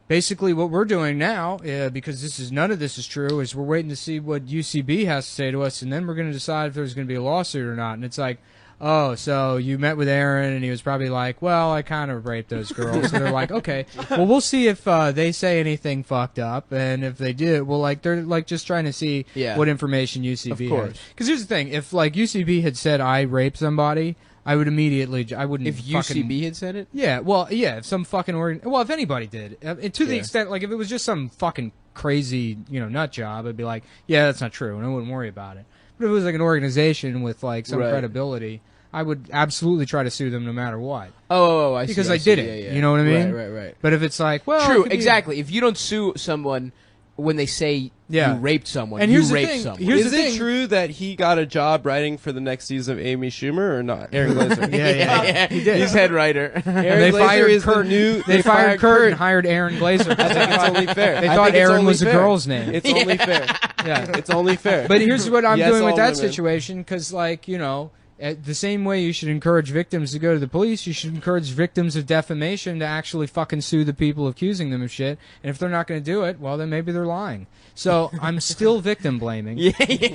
S2: basically, what we're doing now, because none of this is true, is we're waiting to see what UCB has to say to us, and then we're going to decide if there's going to be a lawsuit or not." And it's like, oh, so you met with Aaron, and he was probably like, well, I kind of raped those girls. And they're like, okay, well, we'll see if they say anything fucked up, and if they do, well, like, they're like just trying to see
S1: Yeah.
S2: what information UCB
S1: Of course.
S2: has. Because here's the thing, if like UCB had said I raped somebody, I would immediately. I wouldn't.
S1: If
S2: fucking,
S1: UCB had said it,
S2: Yeah, well, yeah. If some fucking if anybody did, to the
S1: Yeah.
S2: extent, like, if it was just some fucking crazy, nut job, I'd be like, yeah, that's not true, and I wouldn't worry about it. But if it was like an organization with like some
S1: Right.
S2: credibility, I would absolutely try to sue them no matter what.
S1: oh, I see.
S2: Because
S1: I
S2: I did
S1: see.
S2: it,
S1: Yeah, yeah.
S2: you know what I mean?
S1: Right.
S2: But if it's like, well, it
S1: True,
S2: could be-
S1: exactly. If you don't sue someone when they say
S2: Yeah.
S1: you raped someone,
S2: And
S1: you
S2: here's the
S1: raped
S2: thing,
S1: someone.
S2: here's
S4: Is
S2: the
S4: it
S2: thing.
S4: true that he got a job writing for the next season of Amy Schumer or not? Aaron Glazer.
S2: Yeah, he did.
S1: He's head writer.
S2: And
S4: Aaron
S2: they
S4: Glazer
S2: fired
S4: is
S2: Kurt.
S4: the new.
S2: They fired Kurt and hired Aaron Glazer.
S4: I think it's only fair.
S2: They
S4: I
S2: thought
S4: think it's
S2: Aaron
S4: only
S2: was a
S4: fair.
S2: girl's name.
S4: It's only fair.
S2: Yeah.
S4: It's only fair.
S2: But here's what I'm
S4: Yes,
S2: doing with
S4: all
S2: that
S4: women.
S2: situation, because, like, the same way you should encourage victims to go to the police, you should encourage victims of defamation to actually fucking sue the people accusing them of shit. And if they're not going to do it, well, then maybe they're lying. So I'm still victim blaming.
S1: yeah,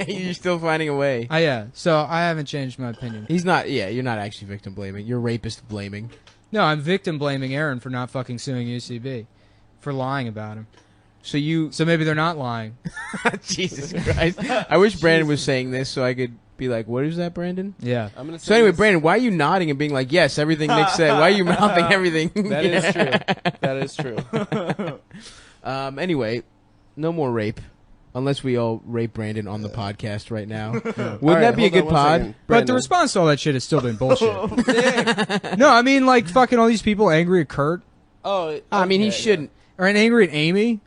S1: you're still finding a way.
S2: Yeah. So I haven't changed my opinion.
S1: He's not. Yeah, you're not actually victim blaming. You're rapist blaming.
S2: No, I'm victim blaming Aaron for not fucking suing UCB, for lying about him.
S1: So you.
S2: So maybe they're not lying.
S1: Jesus Christ! I wish Brandon was saying this so I could be like, "What is that, Brandon?"
S2: Yeah.
S4: I'm gonna
S1: So
S4: say
S1: anyway,
S4: this.
S1: Brandon, why are you nodding and being like, "Yes, everything Nick said"? Why are you mouthing everything?
S4: That is true. That is true.
S1: Anyway, no more rape. Unless we all rape Brandon on the podcast right now. Wouldn't
S4: All right,
S1: that be a
S4: hold
S1: good
S4: on one
S1: pod?
S4: second.
S2: But the
S4: Brandon.
S2: response to all that shit has still been bullshit. No, I mean, like, fucking all these people angry at Kurt,
S4: Oh,
S1: I mean, he
S4: okay,
S1: shouldn't.
S2: or angry at Amy.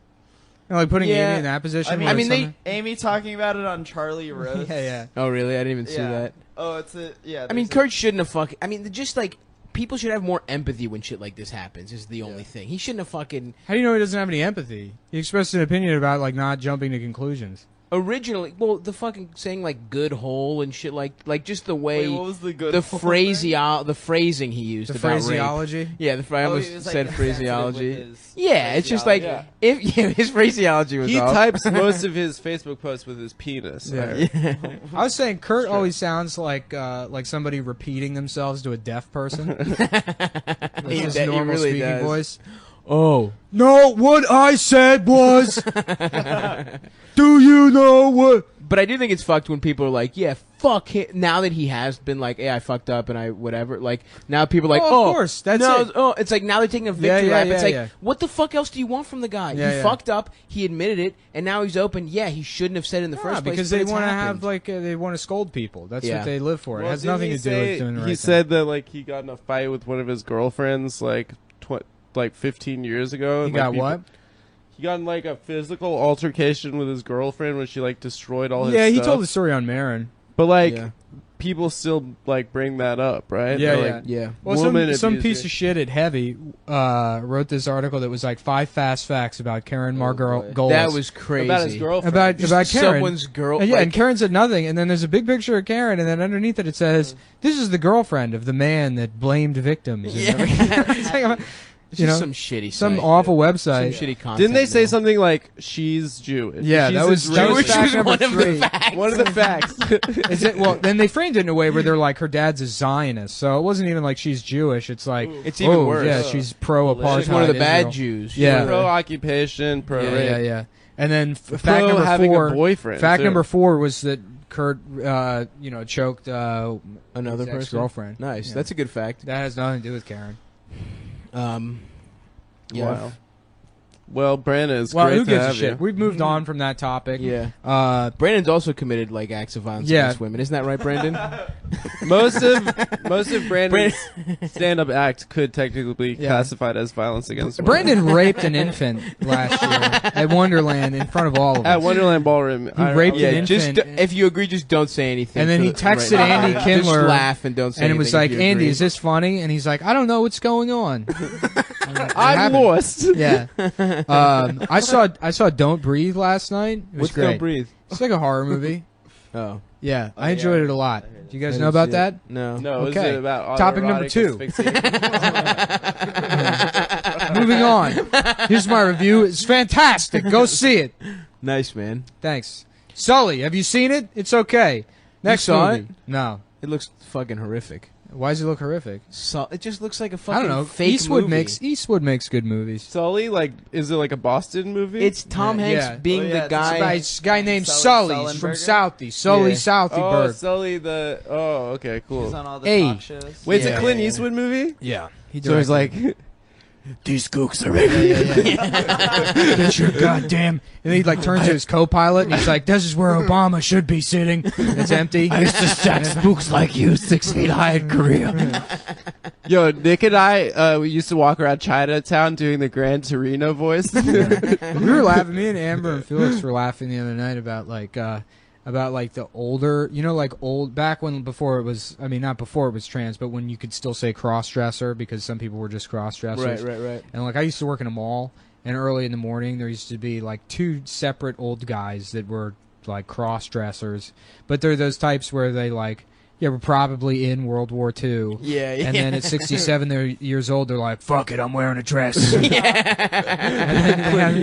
S2: And, like, putting
S1: Yeah.
S2: Amy in that position.
S3: I mean,
S2: where
S1: I mean,
S2: it's
S1: they-
S2: something-
S3: Amy talking about it on Charlie Rose.
S2: Yeah.
S1: Oh, really? I didn't even see
S3: Yeah.
S1: that.
S3: Oh, it's a yeah.
S1: I mean,
S3: there's a-
S1: Kurt shouldn't have fucking. I mean, just like people should have more empathy when shit like this happens. Is the only thing. He shouldn't have fucking.
S2: How do you know he doesn't have any empathy? He expressed an opinion about, like, not jumping to conclusions.
S1: Originally, well, the fucking saying like "good hole" and shit, like just the way
S3: Wait, what was the good?
S1: the
S3: whole
S1: the phrasing he used
S2: The
S1: about rape.
S2: phraseology.
S1: Yeah, I
S3: Oh,
S1: almost
S3: he was, like,
S1: said
S3: sensitive with
S1: phraseology.
S3: his
S1: Yeah, it's just like
S4: Yeah.
S1: if his phraseology was
S4: He
S1: off.
S4: types most of his Facebook posts with his penis.
S2: Yeah.
S1: Yeah.
S2: I was saying Kurt always sounds like somebody repeating themselves to a deaf person. That's his
S1: He
S2: normal
S1: really
S2: speaking
S1: does.
S2: voice.
S1: Oh,
S2: No, what I said was. Do you know what?
S1: but I do think it's fucked when people are like, "Yeah, fuck him." Now that he has been like, "Hey, I fucked up and I whatever," like now people are like,
S2: Oh, of course, that's
S1: no,
S2: it.
S1: Oh, it's like now they're taking a victory
S2: yeah,
S1: lap.
S2: yeah,
S1: It's like,
S2: yeah.
S1: what the fuck else do you want from the guy?
S2: Yeah,
S1: he
S2: yeah.
S1: fucked up. He admitted it, and now he's open. Yeah, he shouldn't have said it in the first place
S2: because
S1: but
S2: they
S1: it's
S2: want to
S1: happened.
S2: have like they want to scold people. That's
S1: Yeah.
S2: what they live for. It
S4: Well,
S2: has
S4: didn't
S2: nothing
S4: he
S2: to do
S4: say-
S2: with doing the right
S4: He
S2: thing.
S4: said that like he got in a fight with one of his girlfriends like 15 years ago.
S2: He
S4: and, like,
S2: got
S4: people-
S2: what?
S4: He got in like a physical altercation with his girlfriend when she like destroyed all his
S2: Yeah, he
S4: stuff.
S2: told the story on Marin.
S4: But like
S1: Yeah.
S4: people still like bring that up, right?
S2: Yeah,
S4: They're
S2: yeah.
S4: like,
S1: Yeah.
S2: Well,
S4: woman
S2: some
S4: abuser.
S2: piece of shit at Heavy wrote this article that was like 5 fast facts about Karen
S3: boy.
S2: Margolis.
S1: That was crazy.
S4: about his girlfriend.
S2: about
S1: Just
S2: Karen.
S1: someone's girl.
S2: And yeah,
S1: like,
S2: and Karen said nothing, and then there's a big picture of Karen, and then underneath it says, "This is the girlfriend of the man that blamed victims."
S1: Yeah.
S2: It's like,
S1: It's
S2: you
S1: just
S2: know,
S1: some shitty,
S2: some
S1: site.
S2: awful
S1: some
S2: website.
S1: shitty content.
S4: Didn't they say
S1: now.
S4: something like she's Jewish?
S2: Yeah,
S4: She's
S2: that was
S1: Jewish
S2: fact
S1: was
S2: number
S1: one of the
S2: 3.
S1: facts.
S4: one of the facts.
S2: Is it well? Then they framed it in a way where they're like, her dad's a Zionist, so it wasn't even like she's Jewish. It's like,
S1: It's even
S2: oh,
S1: worse.
S2: Yeah, she's pro apartheid.
S1: She's one of the bad
S2: Israel.
S1: Jews.
S2: Yeah.
S4: Pro occupation, pro
S2: Yeah,
S4: rape.
S2: yeah, yeah. And then fact
S4: Pro
S2: number
S4: having
S2: 4.
S4: a boyfriend.
S2: Fact
S4: too.
S2: number 4 was that Kurt, choked
S1: Another
S2: his
S1: person.
S2: ex-girlfriend.
S1: Nice.
S2: Yeah.
S1: That's a good fact.
S2: That has nothing to do with Karen.
S1: Yeah.
S4: Wow. Well, Brandon, it's
S2: Well,
S4: great
S2: who
S4: to
S2: gives a
S4: have
S2: shit?
S4: you.
S2: We've moved on from that topic.
S1: Yeah.
S2: Brandon's
S1: also committed like acts of violence
S2: Yeah.
S1: against women. Isn't that right, Brandon?
S4: Most of Brandon's stand-up act could technically be
S2: Yeah.
S4: classified as violence against women.
S2: Brandon raped an infant last year at Wonderland in front of all of us.
S4: At Wonderland Ballroom.
S2: He raped
S1: yeah.
S2: an
S1: Just
S2: infant.
S1: if you agree, just don't say anything.
S2: And then
S1: for
S2: he
S1: the-
S2: texted
S1: right
S2: Andy
S1: now.
S2: Kindler,
S1: Just laugh and don't say
S2: and it
S1: anything.
S2: was
S1: if
S2: like,
S1: you
S2: Andy,
S1: agree.
S2: is this funny? And he's like, I don't know what's going on.
S4: I'm lost.
S2: Yeah. I saw Don't Breathe last night. It was
S1: What's
S2: great.
S1: Don't Breathe?
S2: It's like a horror movie.
S1: Oh.
S2: Yeah, I
S3: yeah.
S2: enjoyed it a lot. Do you guys know about that?
S1: No.
S4: No, is
S2: Okay.
S4: it about
S2: Topic number
S4: autoerotic
S2: 2.
S4: asphyxiation?
S2: Moving on. Here's my review. It's fantastic. Go see it.
S1: Nice, man.
S2: Thanks. Sully, have you seen it? It's okay. Next
S1: saw
S2: movie.
S1: it?
S2: No.
S1: It looks fucking horrific.
S2: Why does it look horrific?
S1: So it just looks like a
S2: I
S1: fucking
S2: don't know.
S1: fake
S2: Eastwood
S1: movie.
S2: makes good movies.
S4: Sully, like, is it like a Boston movie?
S1: It's Tom Hanks
S2: Yeah.
S1: being
S3: Oh, yeah,
S1: the
S3: it's
S1: guy.
S2: It's a guy named
S3: Sully
S2: Sully. He's from
S3: Sullenberger?
S2: Southie. Sully
S1: Yeah.
S2: Southyberg.
S4: Sully the. Oh, okay, cool.
S3: He's on all the
S2: Hey.
S3: talk shows.
S4: Wait, it's
S1: Yeah.
S4: a Clint Eastwood movie?
S2: Yeah. He
S4: So it's like,
S5: These gooks are ready.
S2: Get your goddamn. And he like turns to his co-pilot and he's like, "This is where Obama should be sitting." It's empty.
S5: I used to stack spooks like you 6 feet high in Korea.
S4: yo, Nick and I, we used to walk around Chinatown doing the Gran Torino voice.
S2: We were laughing. Me and Amber and Felix were laughing the other night about like the older, like old back when before it was. I mean, not before it was trans, but when you could still say cross-dresser because some people were just cross-dressers.
S1: Right.
S2: And like I used to work in a mall, and early in the morning there used to be like 2 separate old guys that were like cross-dressers, but they're those types where they like. Yeah, we're probably in World War II.
S1: Yeah.
S2: And then at 67 they're years old, they're like, "Fuck it, I'm wearing a dress."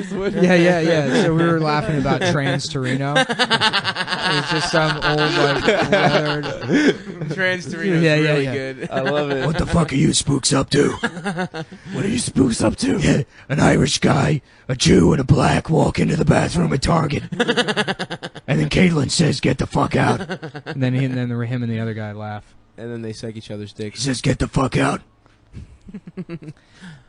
S2: Yeah. So we were laughing about Trans Torino. It's just some old like leathered.
S1: Trans Torino's
S2: Yeah,
S1: really
S2: yeah.
S1: good.
S4: I love it.
S5: What the fuck are you spooks up to? What are you spooks up to? Yeah, an Irish guy, a Jew, and a black walk into the bathroom at Target. And then Caitlin says, "Get the fuck out."
S2: And then him and the other guy laugh.
S1: And then they suck each other's
S5: He
S1: dicks.
S5: says, "Get the fuck out."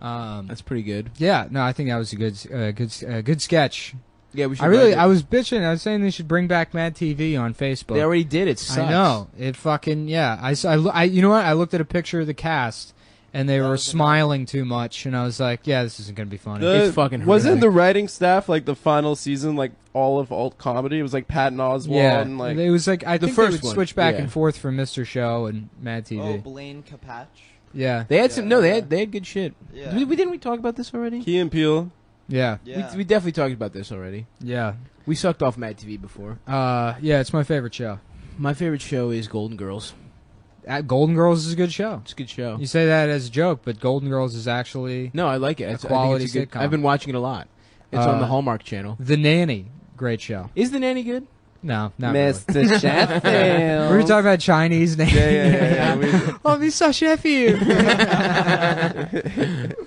S1: That's pretty good.
S2: Yeah, no, I think that was a good sketch.
S1: Yeah, we should.
S2: I was bitching. I was saying they should bring back Mad TV on Facebook.
S1: They already did. It sucks.
S2: I know. It fucking, yeah. I you know what? I looked at a picture of the cast, and they were smiling too much, and I was like, yeah, this isn't going to be funny.
S1: It's fucking
S4: Wasn't
S1: horrific.
S4: the writing staff like the final season like all of alt comedy? It was like Patton Oswalt
S2: Yeah,
S4: and like
S2: it was like, I
S1: The
S2: think
S1: first
S2: they would
S1: one,
S2: switch back
S1: yeah.
S2: and forth from Mr. Show and Mad TV.
S3: Oh, Blaine Capatch.
S2: Yeah.
S1: They had some.
S3: Yeah.
S1: No, they had good shit.
S3: Yeah.
S1: Didn't we talk about this already?
S4: Key and Peele.
S2: Yeah.
S3: Yeah.
S1: We definitely talked about this already.
S2: Yeah.
S1: We sucked off Mad TV before.
S2: Yeah, it's my favorite show.
S1: My favorite show is Golden Girls.
S2: Golden Girls is a good show.
S1: It's a good show.
S2: You say that as a joke, but Golden Girls is actually
S1: No, I like it. I think
S2: quality
S1: it's a good,
S2: sitcom.
S1: I've been watching it a lot. It's on the
S2: Uh,
S1: Hallmark Channel.
S2: The Nanny. Great show.
S1: Is The Nanny good?
S2: No, not really.
S4: Mr. Sheffield.
S2: We were talking about Chinese names.
S4: Yeah.
S2: Oh, Mr. Sheffield.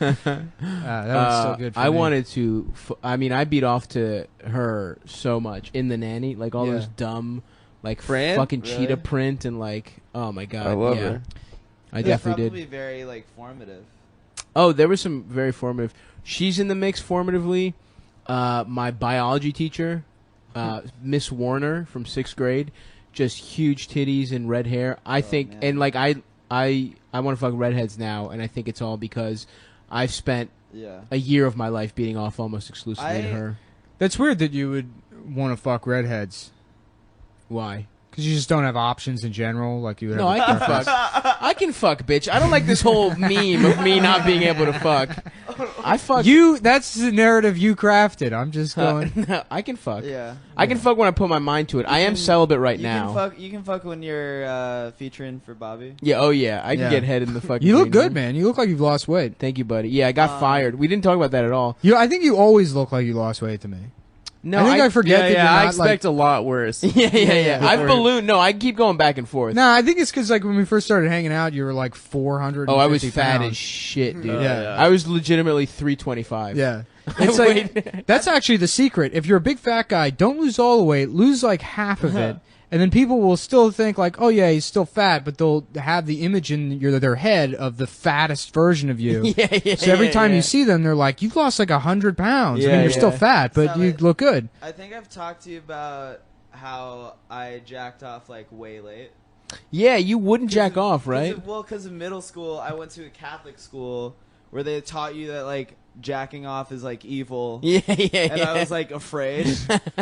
S2: That was still good for
S1: I
S2: me.
S1: wanted to. I beat off to her so much in The Nanny, like all
S2: Yeah.
S1: those dumb, like
S4: Fran?
S1: fucking
S3: Really?
S1: cheetah print and like, oh my god,
S4: I love
S1: yeah.
S4: her.
S1: I
S3: It's
S1: definitely
S3: probably
S1: did.
S3: very like formative.
S1: Oh, there was some very formative. She's in the mix formatively. My biology teacher, Miss Warner from 6th grade, just huge titties and red hair. I think,
S3: man.
S1: and like I want to fuck redheads now, and I think it's all because I've spent
S3: Yeah.
S1: a year of my life beating off almost exclusively to her.
S2: That's weird that you would want to fuck redheads.
S1: Why?
S2: Because you just don't have options in general. Like you would
S1: No,
S2: have
S1: I can fuck. I can fuck, bitch. I don't like this whole meme of me not being able to fuck. I fuck.
S2: That's the narrative you crafted. I'm just going.
S1: No, I can fuck.
S3: Yeah.
S1: I can fuck when I put my mind to it. I am celibate right
S3: You
S1: now.
S3: You can fuck when you're featuring for Bobby.
S1: Yeah. Oh yeah. I can
S2: Yeah.
S1: get head in the fucking.
S2: You look
S1: green
S2: good,
S1: room.
S2: man. You look like you've lost weight.
S1: Thank you, buddy. Yeah, I got fired. We didn't talk about that at all.
S2: I think you always look like you lost weight to me.
S1: No,
S2: I think I forget that you're
S4: I
S2: not
S4: expect a lot worse.
S1: Yeah. I've ballooned. No, I keep going back and forth.
S2: No, I think it's because like when we first started hanging out, you were like 400.
S1: Oh, I was fat as shit, dude.
S2: Yeah.
S1: I was legitimately 325.
S2: Yeah. It's like that's actually the secret. If you're a big fat guy, don't lose all the weight. Lose like half of it, and then people will still think like, oh yeah, he's still fat, but they'll have the image in their head of the fattest version of you.
S1: Yeah.
S2: So every time
S1: yeah.
S2: you see them, they're like, you've lost like 100 pounds. I
S1: Yeah,
S2: mean, you're still
S1: yeah.
S2: fat, but
S3: So
S2: you
S3: it-
S2: look good.
S3: I think I've talked to you about how I jacked off like way late.
S1: Yeah, you wouldn't jack off, right?
S3: Because in middle school, I went to a Catholic school where they taught you that like jacking off is like evil.
S1: Yeah.
S3: And I was like afraid.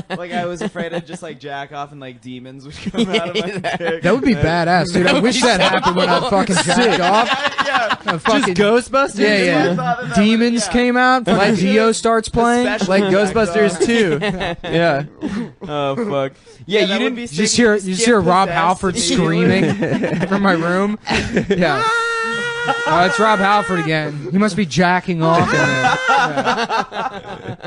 S3: Like I was afraid I'd just like jack off and like demons would come out of my dick.
S2: That would be badass, dude. I wish that happened when I fucking jacked off.
S3: Yeah.
S2: Fucking,
S4: Ghostbusters?
S2: yeah,
S3: I thought that
S2: Demons
S3: yeah.
S2: came out. Fucking Dio starts playing.
S3: Especially
S4: Like Ghostbusters 2. Yeah.
S1: Oh fuck. Yeah, you
S3: that would
S1: didn't.
S3: be
S2: You
S3: sick
S2: just
S3: if
S2: hear
S3: you
S2: you just hear
S3: skip
S2: Rob
S3: possessed
S2: Halford
S3: immediately.
S2: screaming from my room. Yeah. Oh, it's Rob Halford again. He must be jacking off in there.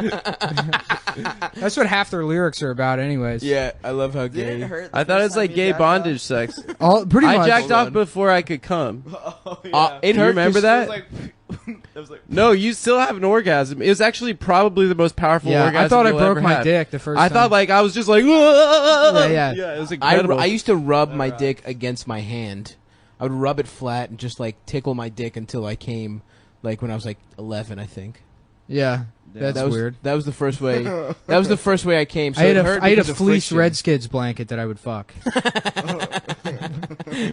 S2: Yeah. That's what half their lyrics are about, anyways.
S1: Yeah, I love how
S3: Did it
S1: gay.
S3: hurt?
S4: I thought it was like gay bondage sex.
S2: All pretty
S4: I
S2: much.
S4: jacked off before I could come.
S3: Oh, yeah.
S1: It
S4: Do you
S1: hurt.
S4: remember
S1: 'cause-
S4: that?
S3: It was like
S4: No, you still have an orgasm. It was actually probably the most powerful
S2: Yeah,
S4: orgasm
S2: I thought I
S4: you'll
S2: broke
S4: ever
S2: my
S4: have.
S2: dick the first
S4: I
S2: time.
S4: thought like I was just like,
S2: yeah.
S4: yeah, it was
S1: I
S4: incredible.
S1: used to rub my dick against my hand. I would rub it flat and just like tickle my dick until I came, like when I was like 11, I think.
S2: Yeah, that's
S1: that was,
S2: weird.
S1: That was the first way. That was the first way I came. So
S2: I had
S1: it hurt
S2: I had a
S1: because of
S2: fleece
S1: friction.
S2: Redskins blanket that I would fuck.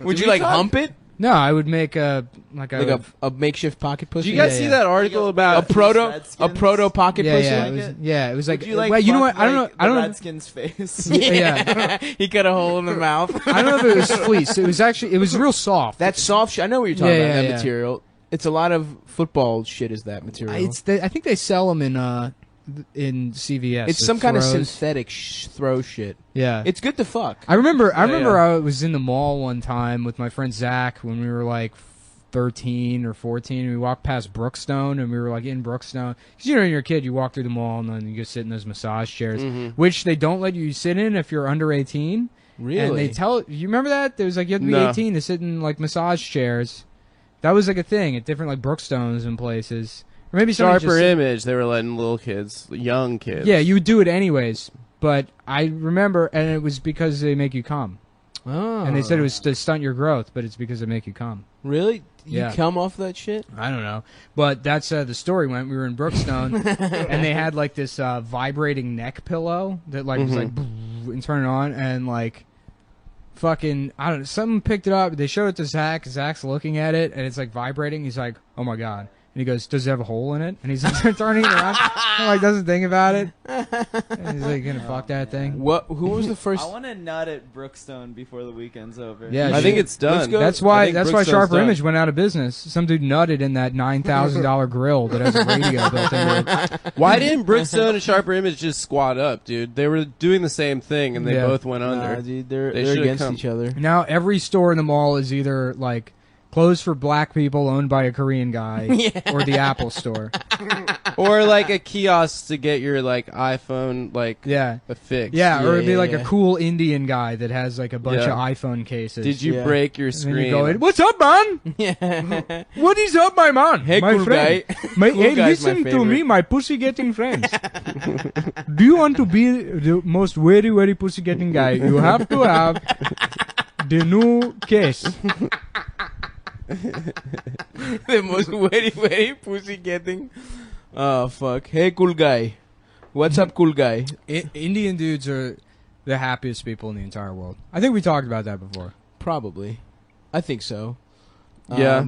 S1: Would you like hump it
S2: No, I would make a
S1: like a makeshift pocket pussy?
S4: Did you guys
S2: Yeah,
S4: see
S2: yeah.
S4: that article
S1: a
S4: about?
S1: proto pocket
S2: yeah,
S1: pussy?
S2: yeah, it was like
S3: Would you like
S2: well, you know
S3: fuck,
S2: what? I don't know.
S3: like,
S2: I don't
S3: the
S2: know.
S3: Redskins face.
S2: Yeah.
S1: He cut a hole in the mouth.
S2: I don't know if it was fleece. It was actually real soft.
S1: That soft shit. I know what you're talking
S2: Yeah,
S1: about.
S2: yeah,
S1: That
S2: yeah.
S1: material. It's a lot of football shit. Is that material?
S2: I think they sell them in CVS.
S1: It's
S2: the
S1: some kind of
S2: throws.
S1: synthetic throw shit.
S2: Yeah.
S1: It's good to fuck.
S2: I remember
S4: yeah.
S2: I was in the mall one time with my friend Zach when we were like 13 or 14, and we walked past Brookstone, and we were like in Brookstone. Because you know, when you're a kid, you walk through the mall and then you go sit in those massage chairs, which they don't let you sit in if you're under 18.
S1: Really?
S2: And they tell you remember that there was like you have to be
S4: No.
S2: 18 to sit in like massage chairs. That was like a thing at different like Brookstones and places, or maybe somebody
S4: Sharper
S2: just
S4: Image, they were letting little kids, young kids.
S2: yeah, you would do it anyways. But I remember, and it was because they make you come.
S1: Oh.
S2: And they said it was to stunt your growth, but it's because they make you come.
S1: Really? You
S2: Yeah.
S1: come off that shit?
S2: I don't know. But that's the story went. We were in Brookstone, and they had like this vibrating neck pillow that like was like and turn it on, and like fucking I don't know. Someone picked it up. They showed it to Zach. Zach's looking at it, and it's like vibrating. He's like, "Oh my god." And he goes, "Does it have a hole in it?" And he's like, turning it around, and like doesn't think about it. And he's like, "Gonna fuck that thing."
S1: What? Who was the first?
S3: I want to nut at Brookstone before the weekend's over.
S2: Yeah,
S4: I think it's done.
S1: Let's go.
S2: That's
S4: I
S2: why.
S4: think
S2: That's why
S4: Brookstone's
S2: Sharper
S4: done.
S2: Image went out of business. Some dude nutted in that $9,000 grill that has a radio built into it.
S4: Why didn't Brookstone and Sharper Image just squat up, dude? They were doing the same thing, and they
S2: Yeah.
S4: both went under.
S1: Nah, dude, they're
S4: They should've
S1: against
S4: come.
S1: each other.
S2: Now every store in the mall is either like closed for black people owned by a Korean guy, or the Apple store.
S4: Or like a kiosk to get your like iPhone like
S2: Yeah.
S4: a fix.
S2: Yeah, or it'd be
S1: Yeah,
S2: like
S1: yeah.
S2: a cool Indian guy that has like a bunch
S4: Yeah.
S2: of iPhone cases.
S4: Did you
S1: Yeah.
S4: break your
S2: And then
S4: screen?
S2: you go, "What's up, man?
S1: Yeah.
S2: What is up, my man?
S1: Hey,
S2: my
S1: cool
S2: friend.
S1: guy.
S2: My,
S1: Cool
S2: hey,
S1: guy's my
S2: listen to
S1: favorite.
S2: me, my pussy-getting friends. Do you want to be the most very, very pussy-getting guy? You have to have the new case.
S1: The most very pussy getting. Oh fuck! Hey, cool guy. What's up, cool guy?
S2: Indian dudes are the happiest people in the entire world. I think we talked about that before.
S1: Probably. I think so.
S4: Yeah.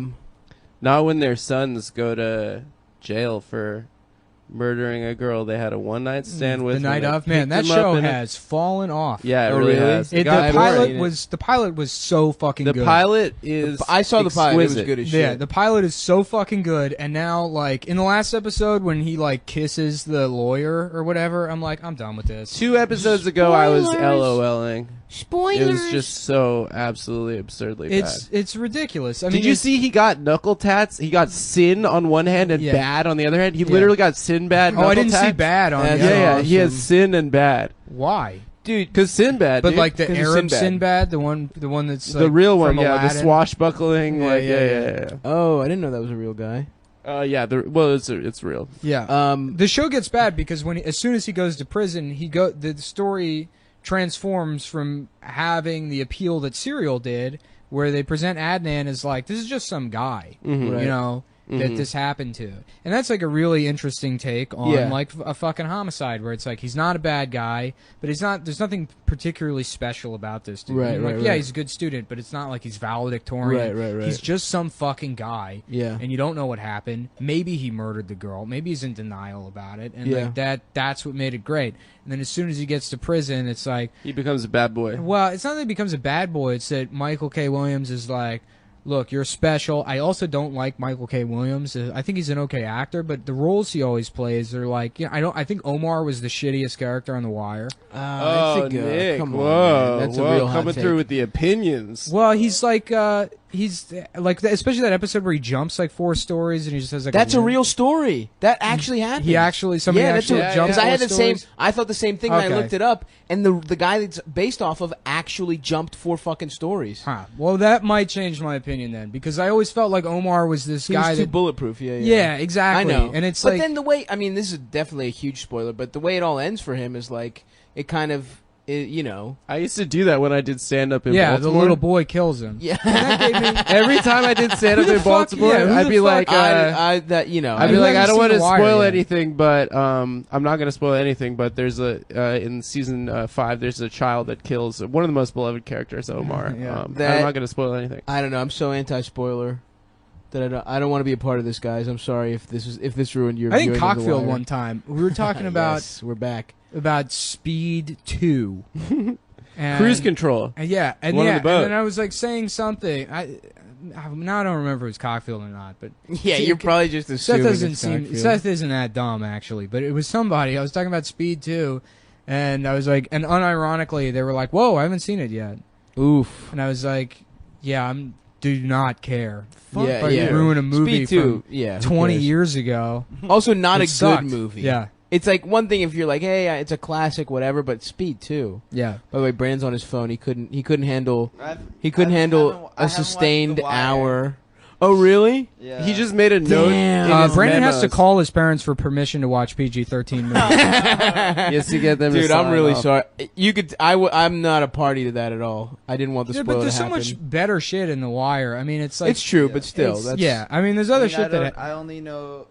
S4: Not when their sons go to jail for murdering a girl they had a one-night stand with.
S2: The night
S4: when they
S2: of, man,
S4: picked
S2: that
S4: them up
S2: show
S4: in a-
S2: has fallen off.
S4: Yeah, it
S1: Oh,
S4: really
S1: really?
S4: has.
S2: The
S1: I've
S2: pilot
S1: seen it.
S2: was so fucking
S4: The
S2: good.
S4: pilot is.
S1: I saw the pilot. It was
S4: exquisite.
S1: good as shit.
S2: Yeah, the pilot is so fucking good, and now like in the last episode when he like kisses the lawyer or whatever, I'm like, I'm done with this.
S4: 2 episodes ago, I was
S1: Spoilers.
S4: LOLing.
S1: Spoilers.
S4: It was just so absolutely absurdly bad.
S2: It's ridiculous. I
S4: Did
S2: mean,
S4: you
S2: it's-
S4: see he got knuckle tats? He got sin on one hand and
S2: Yeah.
S4: bad on the other hand. He
S2: Yeah.
S4: literally got sin bad.
S2: Oh, I
S4: knuckle
S2: didn't see
S4: tats.
S2: bad on
S1: That's
S2: the
S4: Yeah,
S2: other.
S4: yeah. He has
S1: awesome.
S4: sin and bad.
S2: Why?
S1: dude.
S4: Because Sinbad,
S2: But
S4: dude.
S2: like the
S1: 'Cause of
S2: Arab
S1: Sinbad.
S2: Sinbad, the one that's
S4: the
S2: like,
S4: real one,
S2: from
S4: yeah, the
S2: Aladdin.
S4: swashbuckling,
S2: Yeah,
S4: like
S2: yeah,
S4: yeah.
S1: Oh, I didn't know that was a real guy.
S4: Yeah, well, it's real.
S2: Yeah. The show gets bad because as soon as he goes to prison, the story transforms from having the appeal that Serial did, where they present Adnan as like, this is just some guy,
S4: Mhm.
S1: Right.
S2: you know, that this happened to. And that's like a really interesting take on
S1: Yeah.
S2: like a fucking homicide, where it's like he's not a bad guy, but there's nothing particularly special about this dude.
S1: Right,
S2: And, like,
S1: right,
S2: yeah,
S1: right.
S2: he's a good student, but it's not like he's valedictorian.
S1: Right.
S2: He's just some fucking guy.
S1: Yeah.
S2: And you don't know what happened. Maybe he murdered the girl. Maybe he's in denial about it. And
S1: Yeah.
S2: like that's what made it great. And then as soon as he gets to prison, it's like,
S4: He becomes a bad boy.
S2: well, it's not that he becomes a bad boy. It's that Michael K. Williams is like, look, you're special. I also don't like Michael K. Williams. I think he's an okay actor, but the roles he always plays are like, you know, I think Omar was the shittiest character on The Wire.
S4: Oh, Nick,
S1: come on,
S4: whoa,
S1: man. That's
S4: whoa,
S1: a real hot
S4: coming
S1: take.
S4: through with the opinions.
S2: Well, he's like, he's like, especially that episode where he jumps like 4 stories and he just has like
S1: That's a real story. That actually happened.
S2: Somebody actually jumped.
S1: Because I had
S2: 4
S1: the same.
S2: stories.
S1: I thought the same thing when I
S2: Okay.
S1: looked it up, and the guy that's based off of actually jumped 4 fucking stories.
S2: Huh. Well, that might change my opinion then, because I always felt like Omar was this
S1: He
S2: guy
S1: was too
S2: that.
S1: bulletproof. Yeah,
S2: Yeah, exactly.
S1: I know.
S2: And it's
S1: but
S2: like,
S1: then the way, I mean, this is definitely a huge spoiler, but the way it all ends for him is like, it kind of, you know.
S4: I used to do that when I did stand up in
S2: yeah,
S4: Baltimore.
S2: the little boy kills him.
S1: Yeah.
S2: That gave me.
S4: Every time I did stand up
S2: Who the
S4: in
S2: fuck-
S4: Baltimore,
S2: yeah, who
S4: I'd
S2: the
S4: be
S2: fuck-
S4: like,
S1: that, you know.
S4: I'd be
S2: Who
S4: like, I
S2: hasn't
S4: don't
S2: seen
S4: want to
S2: The Wire
S4: spoil
S2: yet?
S4: anything, but I'm not going to spoil anything. But there's in season 5, there's a child that kills one of the most beloved characters, Omar.
S2: Yeah.
S4: I'm
S1: That-
S4: not going to spoil anything.
S1: I don't know. I'm so anti-spoiler that I don't want to be a part of this, guys. I'm sorry if this ruined your.
S2: I think
S1: viewing of The
S2: Cockfield
S1: Wire.
S2: one time we were talking
S1: Yes, we're back.
S2: about Speed 2. And,
S4: Cruise Control.
S2: and yeah, and
S4: One on
S2: yeah,
S4: the boat.
S2: and then I was like saying something. Now I don't remember if it was Cockfield or not, but
S1: Yeah,
S2: See,
S1: you're probably just
S2: Seth
S1: assuming
S2: doesn't
S1: it's
S2: seem
S1: Cockfield.
S2: Seth isn't that dumb actually, but it was somebody. I was talking about Speed 2, and I was like, and unironically they were like, "Whoa, I haven't seen it yet,"
S1: Oof.
S2: and I was like, "Yeah, do not care. Fuck,
S1: Yeah,
S2: if
S1: yeah.
S2: you ruin a movie
S1: Speed 2.
S2: from
S1: Yeah. who
S2: 20
S1: cares?
S2: years ago.
S1: Also, not
S2: It
S1: a
S2: sucked.
S1: good movie.
S2: Yeah,
S1: It's like one thing if you're like, hey, it's a classic, whatever. But Speed 2.
S2: yeah.
S1: By the way, Brandon's on his phone. He couldn't handle
S3: I
S1: handle
S3: haven't
S1: a
S3: watched
S1: sustained
S3: The Wire.
S1: hour. Oh, really?
S3: Yeah.
S4: He just made a note.
S1: Damn.
S4: in his
S2: Brandon has to
S4: memos.
S2: call his parents for permission to watch PG-13 movies.
S4: Yes, to get them. to
S1: Dude, I'm
S4: sign
S1: really
S4: off.
S1: sorry. You could. I'm not a party to that at all. I didn't want the
S2: Yeah,
S1: spoiler
S2: but there's
S1: to
S2: so
S1: happen.
S2: much better shit in The Wire. I mean, it's like
S1: It's true,
S3: Yeah.
S1: but still,
S2: it's-
S1: that's
S2: yeah. I mean, there's other shit that
S3: I only know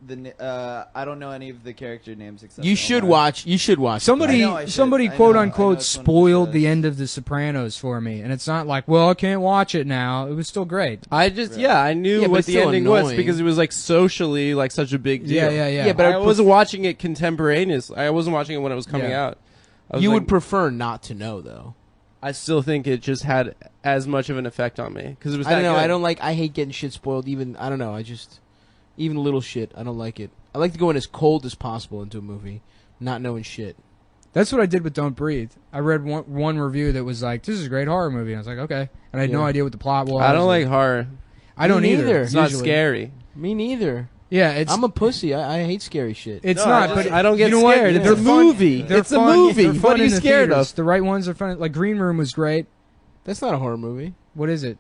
S3: I don't know any of the character names except.
S1: You should
S3: Omar.
S1: watch. You should watch.
S2: somebody
S3: I know I should.
S2: somebody
S3: I know.
S2: quote
S3: I know
S2: unquote
S3: it's one of the
S2: spoiled
S3: shows.
S2: the end of The Sopranos for me, and it's not like, well, I can't watch it now. It was still great.
S4: I just,
S3: Right.
S4: yeah, I knew
S1: Yeah, but
S4: what
S1: it's
S4: the
S1: still
S4: ending was
S1: annoying.
S4: because it was like socially like such a big deal.
S2: Yeah.
S1: Yeah, but
S4: But
S1: I
S4: I wasn't watching it contemporaneously. I wasn't watching it when it was coming
S2: Yeah.
S4: out. I was
S1: You
S4: like,
S1: would prefer not to know, though.
S4: I still think it just had as much of an effect on me because it was.
S1: I don't
S4: that
S1: know.
S4: good.
S1: I don't like. I hate getting shit spoiled. Even I don't know. I just even little shit. I don't like it. I like to go in as cold as possible into a movie, not knowing shit.
S2: That's what I did with Don't Breathe. I read one review that was like, "This is a great horror movie," and I was like, "Okay," and I had no
S1: Yeah.
S2: idea what the plot was.
S4: I don't like horror.
S2: I don't
S1: Me
S2: either.
S1: neither.
S4: It's not
S2: usually.
S4: scary.
S1: Me neither.
S2: Yeah, it's
S1: I'm a pussy. I hate scary shit.
S2: it's
S4: No,
S2: not.
S4: I
S2: but
S4: just- I don't get
S2: you know what?
S4: scared. It's
S2: They're
S4: a
S2: fun-
S4: movie.
S2: they're
S4: It's a
S2: fun-
S4: movie.
S2: they're
S4: What
S2: fun
S4: are you
S2: in the
S4: scared
S2: theaters.
S4: of?
S2: The right ones are fun. Like Green Room was great.
S1: That's not a horror movie.
S2: What is it?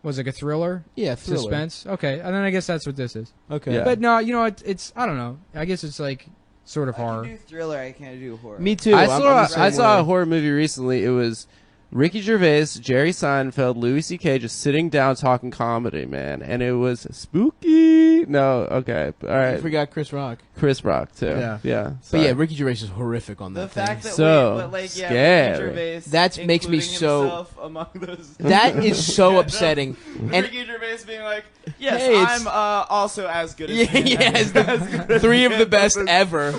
S2: Was it like a thriller?
S1: Yeah, thriller.
S2: Suspense? Okay, and then I guess that's what this is.
S1: Okay.
S4: Yeah.
S2: But no, you know, it's I don't know. I guess it's like sort of
S3: I
S2: horror.
S3: can do thriller. I can't do horror.
S1: Me too.
S4: I
S1: I'm
S4: saw
S1: the same
S4: I saw
S1: way.
S4: a horror movie recently. It was Ricky Gervais, Jerry Seinfeld, Louis C.K. just sitting down talking comedy, man, and it was spooky. No, okay, all
S1: I
S4: right.
S1: forgot Chris Rock.
S4: Chris Rock too.
S2: Yeah.
S4: yeah.
S1: But
S4: sorry.
S1: yeah, Ricky Gervais is horrific on
S3: The
S1: that
S3: fact
S1: thing.
S3: that
S4: So
S3: wait, but like yeah,
S4: scary.
S3: Ricky Gervais
S1: That makes me
S3: including
S1: so-
S3: himself among those.
S1: That is so upsetting. And
S3: Ricky Gervais being like, yes,
S1: Hey, it's-
S3: I'm also as good as
S1: yeah,
S3: him.
S1: yeah, it's the three of the best ever.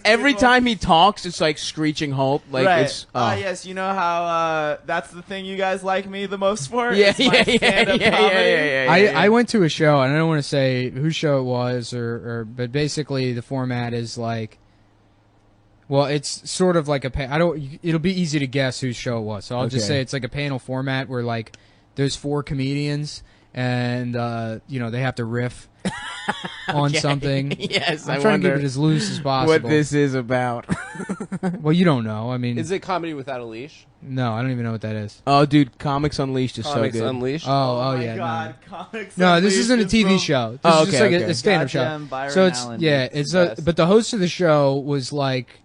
S1: Every time he talks, it's like screeching halt. Like
S3: right.
S1: it's oh.
S3: Yes, you know how that's the thing you guys like me the most for?
S1: yeah,
S3: It's my stand-up comedy.
S2: I went to a show, and I don't want to say whose show it was, but basically the format is like, well, it's sort of like it'll be easy to guess whose show it was. So I'll just
S1: Okay.
S2: say it's like a panel format where like there's 4 comedians, and they have to riff on
S1: Okay.
S2: something.
S1: Yes,
S2: I'm
S1: I
S2: trying to keep
S1: wonder
S2: it as loose as possible.
S1: what this is about.
S2: Well, you don't know. I mean,
S4: Is it comedy without a leash?
S2: no, I don't even know what that is.
S1: Oh, dude, Comics Unleashed is
S4: Comics
S1: so good.
S4: Unleashed.
S2: Oh,
S3: my
S2: yeah, no.
S3: God, Comics
S2: No, this
S3: Unleashed
S2: isn't a
S3: is
S2: TV
S3: from-
S2: show. This
S1: Oh,
S2: is just
S1: okay,
S2: like
S1: okay.
S2: a stand-up show.
S3: Goddamn Byron
S2: So it's
S3: Allen,
S2: yeah,
S3: dude.
S2: it's
S3: the
S2: a
S3: best.
S2: but the host of the show was like,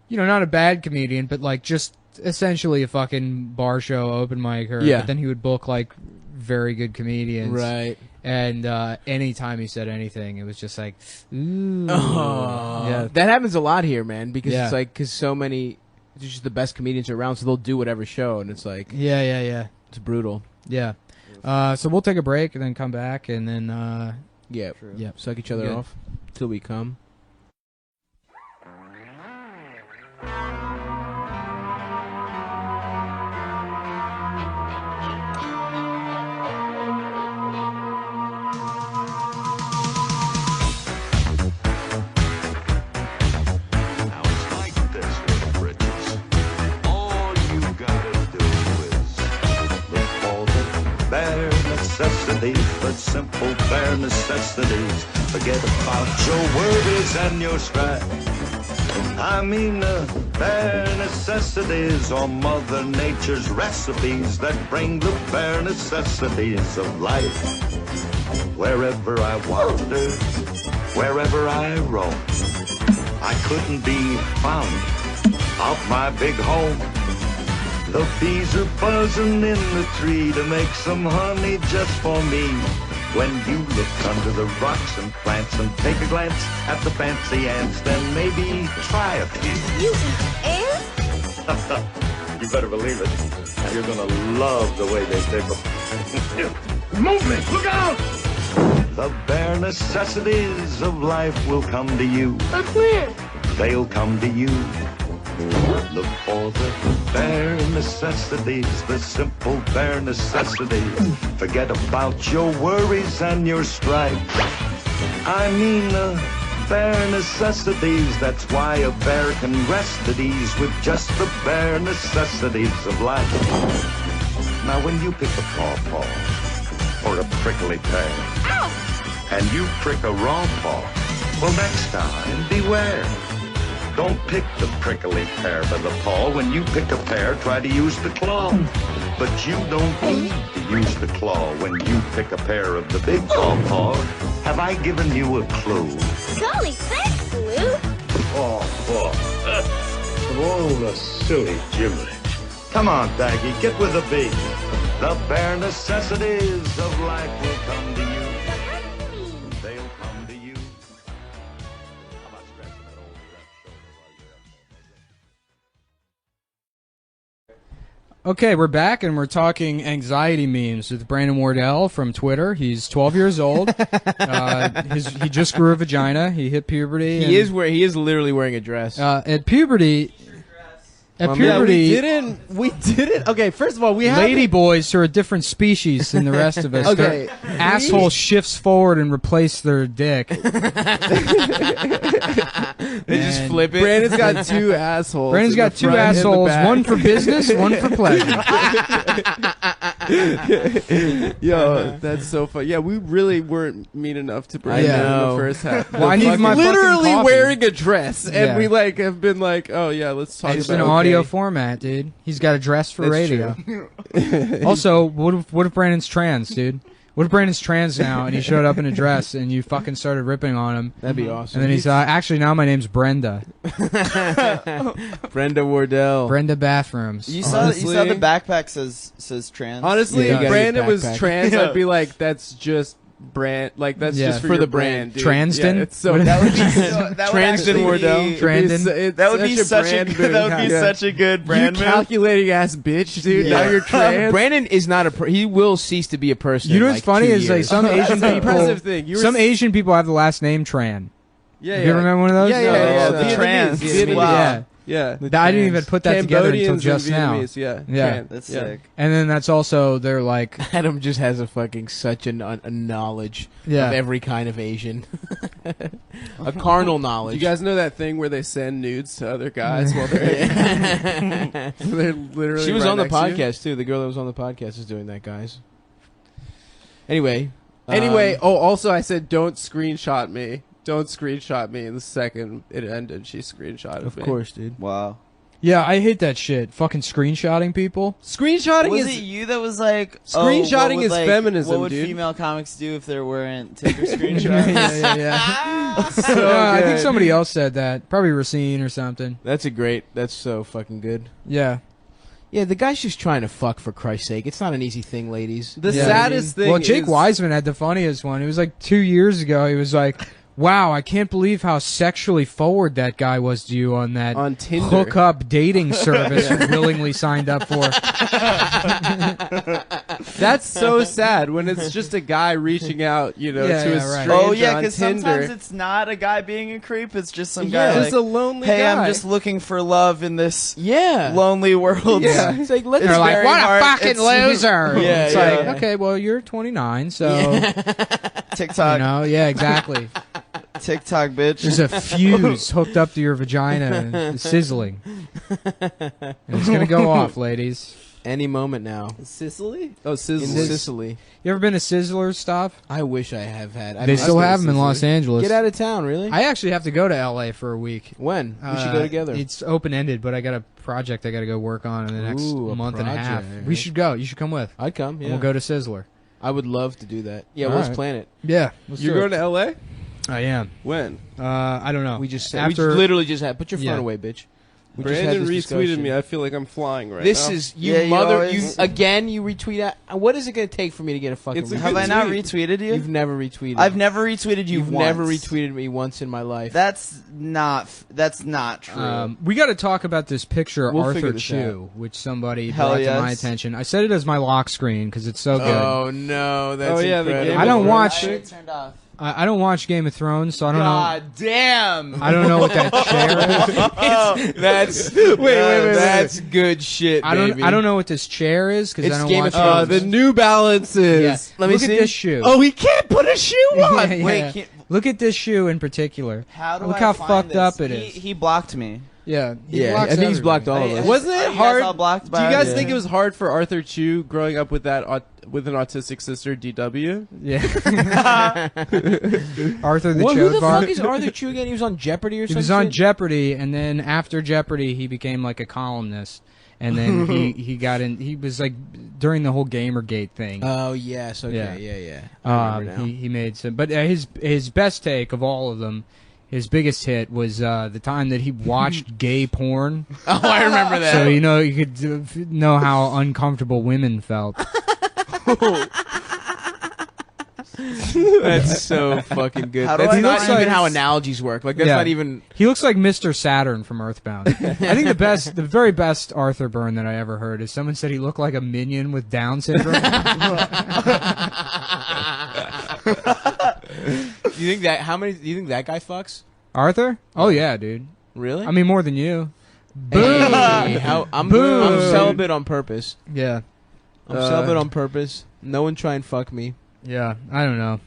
S2: not a bad comedian, but like just essentially a fucking bar show open micer.
S1: Yeah.
S2: But then he would book like very good comedians.
S1: Right.
S2: And anytime he said anything, it was just like, ooh.
S1: Oh,
S2: Yeah.
S1: that happens a lot here, man. Because
S2: Yeah.
S1: it's like so many, it's just the best comedians around, so they'll do whatever show, and it's like
S2: Yeah.
S1: it's brutal.
S2: So we'll take a break and then come back and then
S1: Yeah,
S3: True.
S1: yeah. Suck each other
S2: Good.
S1: off till we come.
S6: Now it's like this, little britches. All you gotta do is look for the Forget about your worries and your strife. I mean the bare necessities or Mother Nature's recipes that bring the bare necessities of life. Wherever I wander, wherever I roam, I couldn't be found off my big home. The bees are buzzing in the tree to make some honey just for me. When you look under the rocks and plants and take a glance at the fancy ants, then maybe try a few.
S7: You eat ants?
S6: You better believe it. You're gonna love the way they tickle. Movement! Look out! The bare necessities of life will come to you.
S7: But where?
S6: They'll come to you. Look for the bare necessities, the simple bare necessities. Forget about your worries and your strife. I mean the bare necessities. That's why a bear can rest at ease with just the bare necessities of life. Now when you pick a pawpaw or a prickly pear,
S7: Ow!
S6: and you prick a raw paw, well, next time, beware. Don't pick the prickly pear by the paw. When you pick a pear, try to use the claw. But you don't need to use the claw when you pick a pear of the big pawpaw. Have I given you a clue?
S7: Golly, thanks, Blue.
S6: Oh, the silly gimlet. Come on, Daggy, get with the beat. The bare necessities of life will come to you. They'll come to you. How about scratching that old left shoulder while you're up there?
S2: Okay, we're back and we're talking anxiety memes with Brandon Wardell from Twitter. He's 12 years old. He just grew a vagina. He hit puberty.
S1: He is literally wearing a dress.
S2: At puberty. At
S4: Yeah,
S2: puberty,
S4: we didn't. Okay, first of all, we have
S2: lady boys are a different species than the rest of us.
S4: Okay.
S2: Their asshole shifts forward and replace their dick.
S1: They just flip it.
S4: Brandon's got two assholes.
S2: Brandon's
S4: in
S2: got
S4: the
S2: two
S4: front and the
S2: assholes,
S4: back.
S2: one for business, one for pleasure.
S4: Yo, that's so fun. Yeah, we really weren't mean enough to Brandon
S1: I
S4: in
S1: know.
S4: the first half.
S2: Well, I need my fucking
S4: literally
S2: coffee.
S4: wearing a dress, and
S2: Yeah.
S4: we like have been like, oh yeah, let's talk
S2: It's
S4: about
S2: an audio
S4: okay.
S2: format, dude. He's got a dress for
S4: That's
S2: radio. Also, what if Brandon's trans, dude? What if Brandon's trans now and he showed up in a dress and you fucking started ripping on him?
S1: That'd be awesome.
S2: And then he's actually now my name's Brenda.
S1: Brenda Wardell.
S2: Brenda Bathrooms.
S3: You saw the backpack says trans.
S4: Honestly,
S1: Yeah,
S4: if
S1: you gotta
S4: Brandon
S1: get
S4: was
S1: backpack.
S4: trans,
S3: Yeah.
S4: I'd be like, that's just brand, like that's
S2: Yeah.
S4: just for
S1: For
S4: your
S1: the
S4: brand, dude.
S2: Transden?
S4: Yeah, it's so
S2: What-
S3: that would be that would
S1: Transden
S3: actually
S1: Wardell.
S3: be-
S2: Trans-
S4: It's
S3: That would be such a
S4: brand
S3: good,
S4: move.
S3: that would be
S4: Yeah.
S3: such a good
S4: You
S3: brand move.
S4: calculating ass bitch, dude.
S3: Yeah.
S4: Now you're trans.
S1: Brandon is not he will cease to be a person.
S2: You know
S1: in,
S2: what's
S1: like,
S2: funny
S1: 2
S2: is like
S1: years.
S2: some
S4: That's
S2: Asian
S4: an
S2: people.
S4: impressive thing. You were
S2: Some
S4: s-
S2: Asian people have the last name Tran.
S4: Yeah,
S2: You ever remember one of those?
S4: Yeah, yeah, yeah.
S3: Oh, the
S4: Vietnamese,
S3: trans.
S4: Vietnamese.
S3: Wow.
S2: Yeah.
S4: Yeah.
S2: I didn't even put that together until
S4: Cambodians
S2: just
S4: and
S2: now.
S4: Vietnamese, yeah.
S2: Yeah.
S4: Tran.
S3: That's
S4: Yeah.
S3: sick.
S2: And then that's also they're like,
S1: Adam just has a fucking such a knowledge
S2: Yeah.
S1: of every kind of Asian, a carnal
S4: Do
S1: knowledge.
S4: you guys know that thing where they send nudes to other guys while they're they're literally
S1: She was
S4: right
S1: on the
S4: next to you?
S1: podcast too. The girl that was on the podcast is doing that, guys. Anyway.
S4: Anyway, also I said don't screenshot me. Don't screenshot me. And the second it ended, she screenshotted
S1: of
S4: me.
S1: course, dude.
S3: Wow.
S2: yeah, I hate that shit. Fucking screenshotting people.
S4: Screenshotting
S3: Was
S4: is
S3: it you that was like
S4: Screenshotting
S3: what would,
S4: is
S3: like,
S4: feminism,
S3: What would
S4: dude.
S3: female comics do if there weren't Tinder
S2: yeah,
S3: screenshots?
S2: yeah.
S4: so
S2: No, I think
S4: good.
S2: somebody else said that. Probably Racine or something.
S1: That's so fucking good.
S2: Yeah.
S1: Yeah, the guy's just trying to fuck for Christ's sake. It's not an easy thing, ladies.
S4: The
S2: Yeah.
S4: saddest thing.
S2: Well, Jake
S4: is,
S2: Wiseman had the funniest one. It was like 2 years ago. He was like, wow, I can't believe how sexually forward that guy was to you on that
S4: on Tinder.
S2: hookup dating service you willingly signed up for.
S4: That's so sad when it's just a guy reaching out, you know,
S2: Yeah,
S4: to a
S2: yeah, right.
S4: stranger
S3: Oh yeah,
S4: on
S3: because
S4: Tinder.
S3: sometimes it's not a guy being a creep. It's just some
S4: yeah,
S3: guy
S4: just
S3: like,
S4: a lonely
S3: hey,
S4: guy.
S3: I'm just looking for love in this
S1: Yeah.
S3: lonely world.
S4: Yeah.
S1: It's like, let's
S3: It's
S2: They're like,
S3: very
S2: what
S3: hard.
S2: a fucking
S3: It's-
S2: loser.
S3: Yeah,
S2: it's
S3: yeah.
S2: like, okay, well, you're 29, so,
S3: TikTok,
S2: you know, yeah, exactly.
S3: TikTok, bitch.
S2: There's a fuse hooked up to your vagina and it's sizzling. And it's going to go off, ladies.
S1: Any moment now.
S4: Sicily? Oh,
S1: In
S4: Sicily.
S1: Sicily.
S2: You ever been to Sizzler's stuff?
S1: I wish I have had. I
S2: They
S1: mean,
S2: still
S1: I-
S2: have them in Los Angeles.
S1: Get out of town, really?
S2: I actually have to go to LA for a week.
S1: When? We should go together.
S2: It's open ended, but I got a project I got to go work on in the next
S1: Ooh, a
S2: month and a half.
S1: project.
S2: We should go. You should come with.
S1: I'd come, yeah.
S2: And we'll go to Sizzler.
S1: I would love to do that. Yeah,
S2: All
S1: let's
S2: right.
S1: plan it.
S2: Yeah,
S4: You're going to L.A.?
S2: I am.
S4: When?
S2: I don't know.
S1: We just said,
S2: After
S1: we literally just had. Put your phone
S2: Yeah.
S1: away, bitch. We just had
S4: Brandon
S1: this
S4: retweeted
S1: discussion.
S4: me. I feel like I'm flying right
S1: This
S4: now.
S1: is you
S3: Yeah, you
S1: mother.
S3: always-
S1: You again. You retweet. What is it going to take for me to get a fucking?
S4: It's a
S1: retweet?
S3: Have
S4: good
S3: I not
S4: tweet.
S3: retweeted you?
S1: You've never retweeted.
S3: I've never retweeted you
S1: You've
S3: once.
S1: never retweeted me once in my life.
S3: That's not true.
S2: We got to talk about this picture of
S1: We'll
S2: Arthur
S1: figure this
S2: Chu, which somebody
S3: Hell
S2: brought to my
S3: yes.
S2: attention. I set it as my lock screen because it's so good.
S1: Oh no, that's
S4: Oh, yeah, the
S1: incredible.
S4: Game
S2: I don't
S4: of
S2: watch.
S4: Thrones.
S3: Turned off.
S2: I don't watch Game of Thrones, so I don't know.
S3: God damn.
S2: I don't know what that chair is.
S1: That's
S4: wait.
S1: That's good shit.
S2: I don't.
S1: baby.
S2: I don't know what this chair is because
S1: It's
S2: I don't
S1: Game
S2: watch.
S1: of Thrones.
S4: The New Balances.
S2: Yeah.
S1: Let me
S2: Look
S1: see.
S2: at this shoe.
S4: Oh, he can't put a shoe on.
S2: Yeah, yeah.
S3: Wait, can't-
S2: Look at this shoe in particular.
S3: How do
S2: Look
S3: I
S2: how
S3: find
S2: fucked
S3: this?
S2: up it is.
S3: He blocked me.
S2: Yeah, he
S1: Yeah,
S2: blocks
S1: I think he's
S2: everybody.
S1: blocked all of us.
S4: Wasn't
S3: Are
S4: it
S3: you guys
S4: hard?
S3: all blocked
S4: Do
S3: by
S4: you guys
S3: it?
S4: think it was hard for Arthur Chu growing up with that with an autistic sister, DW?
S2: Yeah. Arthur the
S1: Who the
S2: Chodvar.
S1: fuck is Arthur Chu again? He was on Jeopardy or
S2: He
S1: something.
S2: was on Jeopardy, and then after Jeopardy, he became like a columnist. And then he got in. He was like during the whole Gamergate thing.
S1: Oh yes, okay, yeah. I remember now.
S2: He made some, but his best take of all of them, his biggest hit was the time that he watched gay porn.
S1: Oh, I remember that.
S2: So you could know how uncomfortable women felt.
S1: That's so fucking good.
S3: How do
S1: That's
S3: I
S1: not
S3: find
S1: even
S3: this?
S1: how analogies work. Like that's
S2: Yeah.
S1: not even.
S2: He looks like Mr. Saturn from Earthbound. I think the very best Arthur burn that I ever heard is someone said he looked like a minion with Down syndrome.
S1: You think that? How many? Do you think that guy fucks?
S2: Arthur? Oh yeah, dude.
S1: Really?
S2: I mean more than you.
S1: Boom.
S2: Boom.
S1: I'm
S2: Boom.
S1: celibate on purpose.
S2: Yeah.
S1: I'm celibate on purpose. No one try and fuck me.
S2: Yeah. I don't know.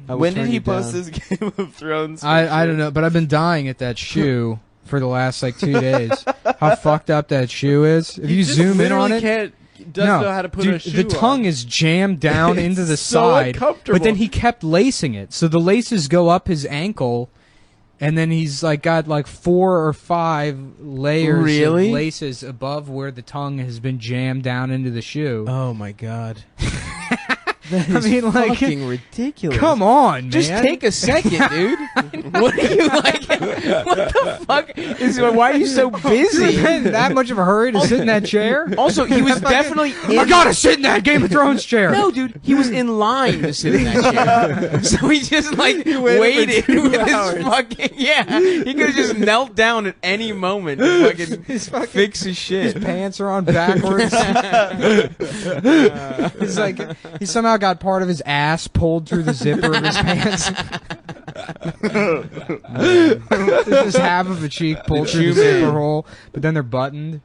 S1: I will
S3: When did
S1: turn
S3: he
S1: you
S3: post
S1: down.
S3: his Game of Thrones?
S2: I don't know, but I've been dying at that shoe for the last like 2 days. How fucked up that shoe is. If you
S4: just
S2: zoom in on
S4: literally
S2: it,
S4: doesn't know how to put
S2: dude,
S4: a shoe
S2: the tongue
S4: on.
S2: is jammed down into the
S4: It's so
S2: side,
S4: uncomfortable.
S2: but then he kept lacing it, so the laces go up his ankle, and then he's like got like 4 or 5 layers
S1: Really?
S2: of laces above where the tongue has been jammed down into the shoe.
S1: Oh my god. That
S2: I
S1: is
S2: mean, like,
S1: fucking ridiculous.
S2: Come on, man!
S1: Just take a second, dude. What are you like? What the fuck is? Why are you so busy?
S2: in that much of a hurry to sit in that chair?
S1: Also, he was definitely.
S2: I gotta sit in that Game of Thrones chair.
S1: No, dude, he was in line to sit in that chair. So he just like waited with his fucking he could have just knelt down at any moment to fucking fix his shit.
S2: His pants are on backwards. He's like, he somehow got part of his ass pulled through the zipper of his pants. Just half of a cheek pulled through the zipper hole, but then they're buttoned.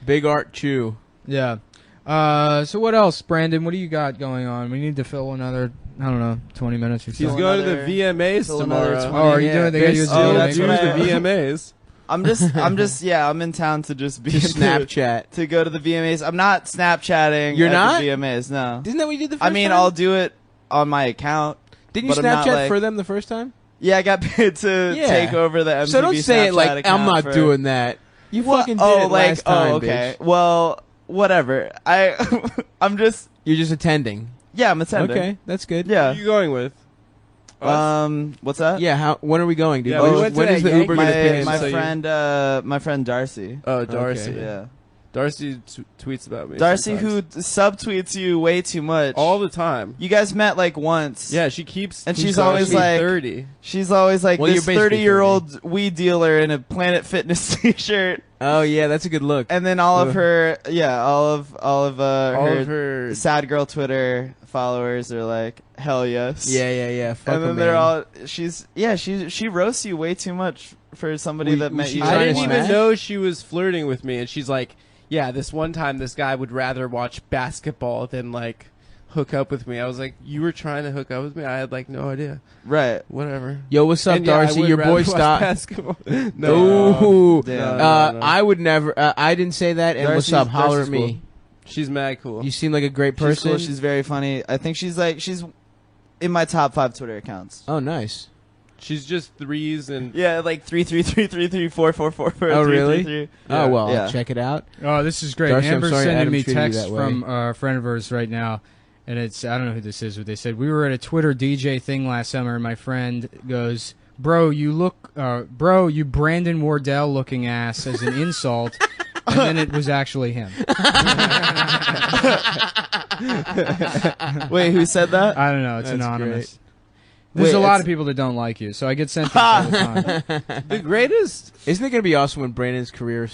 S1: Big Art Chew.
S2: Yeah. So what else, Brandon? What do you got going on? We need to fill another, I don't know, 20 minutes or so.
S4: He's going to the VMAs
S3: Fill another
S4: tomorrow.
S3: 20.
S2: Oh, are you doing? They got you a
S3: Oh,
S2: Zoom
S3: that's
S4: Dude,
S2: thing?
S3: what
S4: the
S3: I-
S4: VMAs.
S3: I'm in town to just be
S1: Just Snapchat.
S3: to go to the VMAs. I'm not Snapchatting.
S1: You're
S3: at
S1: not?
S3: the VMAs. No.
S1: Isn't that what you did the first
S3: I mean,
S1: time?
S3: I'll do it on my account.
S1: Didn't you
S3: but I'm not,
S1: Snapchat
S3: like-
S1: for them the first time?
S3: Yeah, I got paid to
S1: Yeah.
S3: take over the MTV
S1: So don't say it
S3: Snapchat
S1: like I'm
S3: account
S1: not
S3: for-
S1: doing that. You
S3: What?
S1: fucking did it last time,
S3: okay.
S1: bitch.
S3: Well, whatever. I'm just
S1: You're just attending.
S3: I'm attending.
S1: Okay, that's good.
S4: Who
S3: Yeah.
S4: are you going with?
S3: What's that?
S1: Yeah. When are we going, dude?
S4: Yeah, we
S1: when
S4: went to
S1: when
S4: that
S1: is the
S4: Yankee
S1: Uber gonna
S3: My
S1: pick us
S3: my
S1: up?
S4: so you-
S3: friend my friend Darcy.
S4: Oh, Darcy.
S1: Okay.
S3: Yeah.
S4: Darcy tweets about me.
S3: Darcy
S4: sometimes.
S3: who subtweets you way too much.
S4: all the time.
S3: You guys met like once.
S4: Yeah, she keeps.
S3: And
S4: keeps
S3: she's
S4: calling
S3: always
S4: me
S3: like-
S4: 30.
S3: She's always like
S1: Well,
S3: this
S1: you're basically
S3: 30-year-old weed dealer in a Planet Fitness t-shirt,
S1: Oh yeah, that's a good look.
S3: and then all of
S1: Ugh.
S3: her, all of
S4: All
S3: her,
S4: of her.
S3: sad girl Twitter followers are like, hell yes.
S1: Yeah. Fuck
S3: And then
S1: 'em,
S3: they're
S1: man.
S3: all, she roasts you way too much for somebody that met
S1: was she
S3: you.
S4: I
S1: trying
S3: like
S1: to
S4: didn't
S3: once.
S4: even
S1: smash?
S4: know she was flirting with me, and she's like, "Yeah, this one time, this guy would rather watch basketball than like hook up with me. I was like, you were trying to hook up with me? I had like no idea.
S3: Right.
S4: Whatever.
S1: Yo, what's up,
S4: And yeah, I
S1: Darcy?
S4: would
S1: Your
S4: rather
S1: boy
S4: watch
S1: stopped.
S4: basketball.
S1: Ooh.
S4: No.
S3: Damn.
S1: I would never. I didn't say that. And what's
S3: Darcy's-
S1: up? Holler at
S3: Darcy's
S1: me.
S3: cool.
S4: She's mad cool.
S1: You seem like a great
S3: She's
S1: person.
S3: cool. She's very funny. I think she's in my top 5 Twitter accounts.
S1: Oh, nice.
S4: She's just threes and
S3: Yeah, like 333334444.
S1: Oh, really?
S3: 333.
S1: Oh well,
S3: Yeah.
S1: check it out.
S2: Oh, this is great.
S1: Darcy, I'm
S2: Amber's
S1: sorry
S2: sending
S1: Adam
S2: me
S1: treated you
S2: text
S1: that way.
S2: from a friend of hers right now, and it's I don't know who this is, but they said we were at a Twitter DJ thing last summer, and my friend goes, "Bro, you Brandon Wardell looking ass," as an insult, and then it was actually him.
S3: Wait, who said that?
S2: I don't know. It's
S1: That's
S2: anonymous. There's
S3: Wait,
S2: a lot
S3: it's-
S2: of people that don't like you, so I get sent things all the time.
S4: the greatest.
S1: Isn't it gonna be awesome when Brandon's career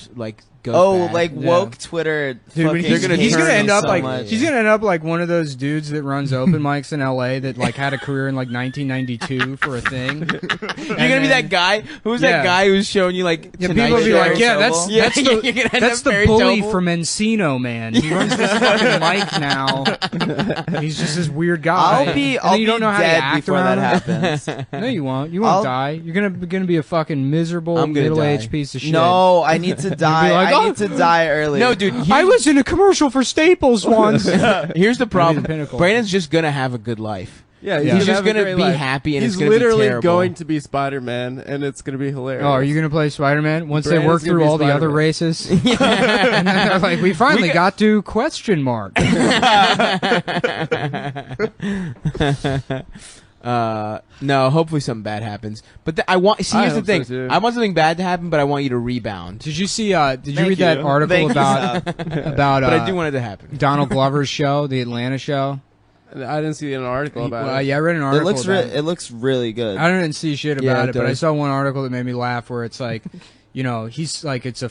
S1: goes
S3: Oh,
S1: bad?
S3: like
S2: Yeah.
S3: woke Twitter.
S2: Dude, when
S3: fucking
S2: he's
S1: gonna
S2: gonna
S1: turn
S2: end
S1: him
S2: up
S1: so
S2: like
S1: much.
S2: he's gonna end up like one of those dudes that runs open mics in LA that like had a career in like 1992 for a thing.
S1: You're gonna be that guy. Who's
S2: Yeah.
S1: that guy who's showing you like?
S2: Yeah,
S1: Tonight
S2: people will be
S1: Show?
S2: like, yeah, that's
S3: Yeah,
S2: that's
S1: you're
S2: the
S1: gonna end
S2: that's
S1: up
S2: the
S1: very
S2: bully
S1: Tobel.
S2: from Encino, man. He runs this fucking mic now. He's just this weird guy.
S3: I'll be
S2: And then you don't know how to
S3: dead
S2: act
S3: before that
S2: around
S3: happens.
S2: him. No, you won't. You won't
S3: I'll-
S2: die. You're gonna be a fucking miserable
S1: I'm gonna
S2: middle-aged
S1: die.
S2: piece of shit.
S3: No, I need to die.
S2: like,
S3: I
S2: "Oh."
S3: need to die early.
S1: No, dude.
S2: I was in a commercial for Staples once.
S1: Here's the problem.
S2: the pinnacle.
S1: Brandon's just gonna have a good life.
S4: Yeah,
S1: He's just
S4: have a
S1: gonna
S4: great
S1: be
S4: life.
S1: happy, and
S4: he's
S1: it's gonna be
S4: literally
S1: terrible.
S4: going to be Spider-Man, and it's gonna be hilarious.
S2: Oh, are you gonna play Spider-Man once they
S4: Brandon's
S2: work
S4: gonna
S2: through
S4: be
S2: all the other
S4: Spider-Man.
S2: races? And then they're like, we finally got to question mark.
S1: No, hopefully something bad happens. But I want. See,
S4: I
S1: here's the
S4: hope
S1: thing.
S4: so, too.
S1: I want something bad to happen, but I want you to rebound.
S2: Did you see? Did you
S3: Thank
S2: read that
S3: you.
S2: article
S3: Thank you,
S2: about about?
S1: But I do want it to happen.
S2: Donald Glover's show, the Atlanta show.
S4: I didn't see an article about it.
S2: Yeah, I read an
S3: it
S2: article.
S3: looks
S2: about it.
S3: it looks really good.
S2: I didn't see shit
S1: Yeah,
S2: about
S1: it
S2: it, but I
S1: does.
S2: saw one article that made me laugh where it's like, he's like it's a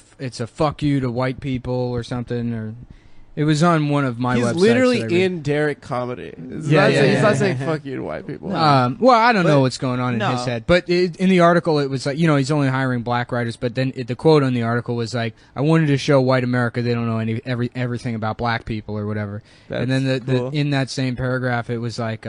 S2: fuck you to white people or something, or it was on one of my
S4: He's
S2: websites.
S4: literally
S2: that I read.
S4: in Derek comedy. He's
S2: Yeah,
S4: not
S2: yeah,
S4: saying, he's
S2: yeah.
S4: not saying fuck you to white people.
S2: Well, I don't know what's going on in
S3: No.
S2: his head, but in the article it was like, he's only hiring black writers. But then the quote on the article was like, "I wanted to show white America they don't know everything about black people or whatever." And then
S4: That's cool.
S2: in that same paragraph, it was like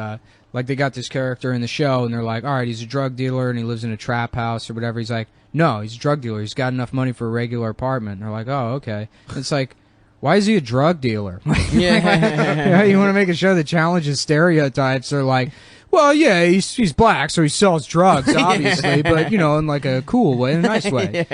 S2: they got this character in the show, and they're like, "All right, he's a drug dealer and he lives in a trap house or whatever." He's like, "No, he's a drug dealer. He's got enough money for a regular apartment." And they're like, "Oh, okay." And it's like, why is he a drug dealer?
S1: Yeah.
S2: You want to make a show that challenges stereotypes? Or like, well, yeah, he's black, so he sells drugs, obviously, but in like a cool way, in a nice way.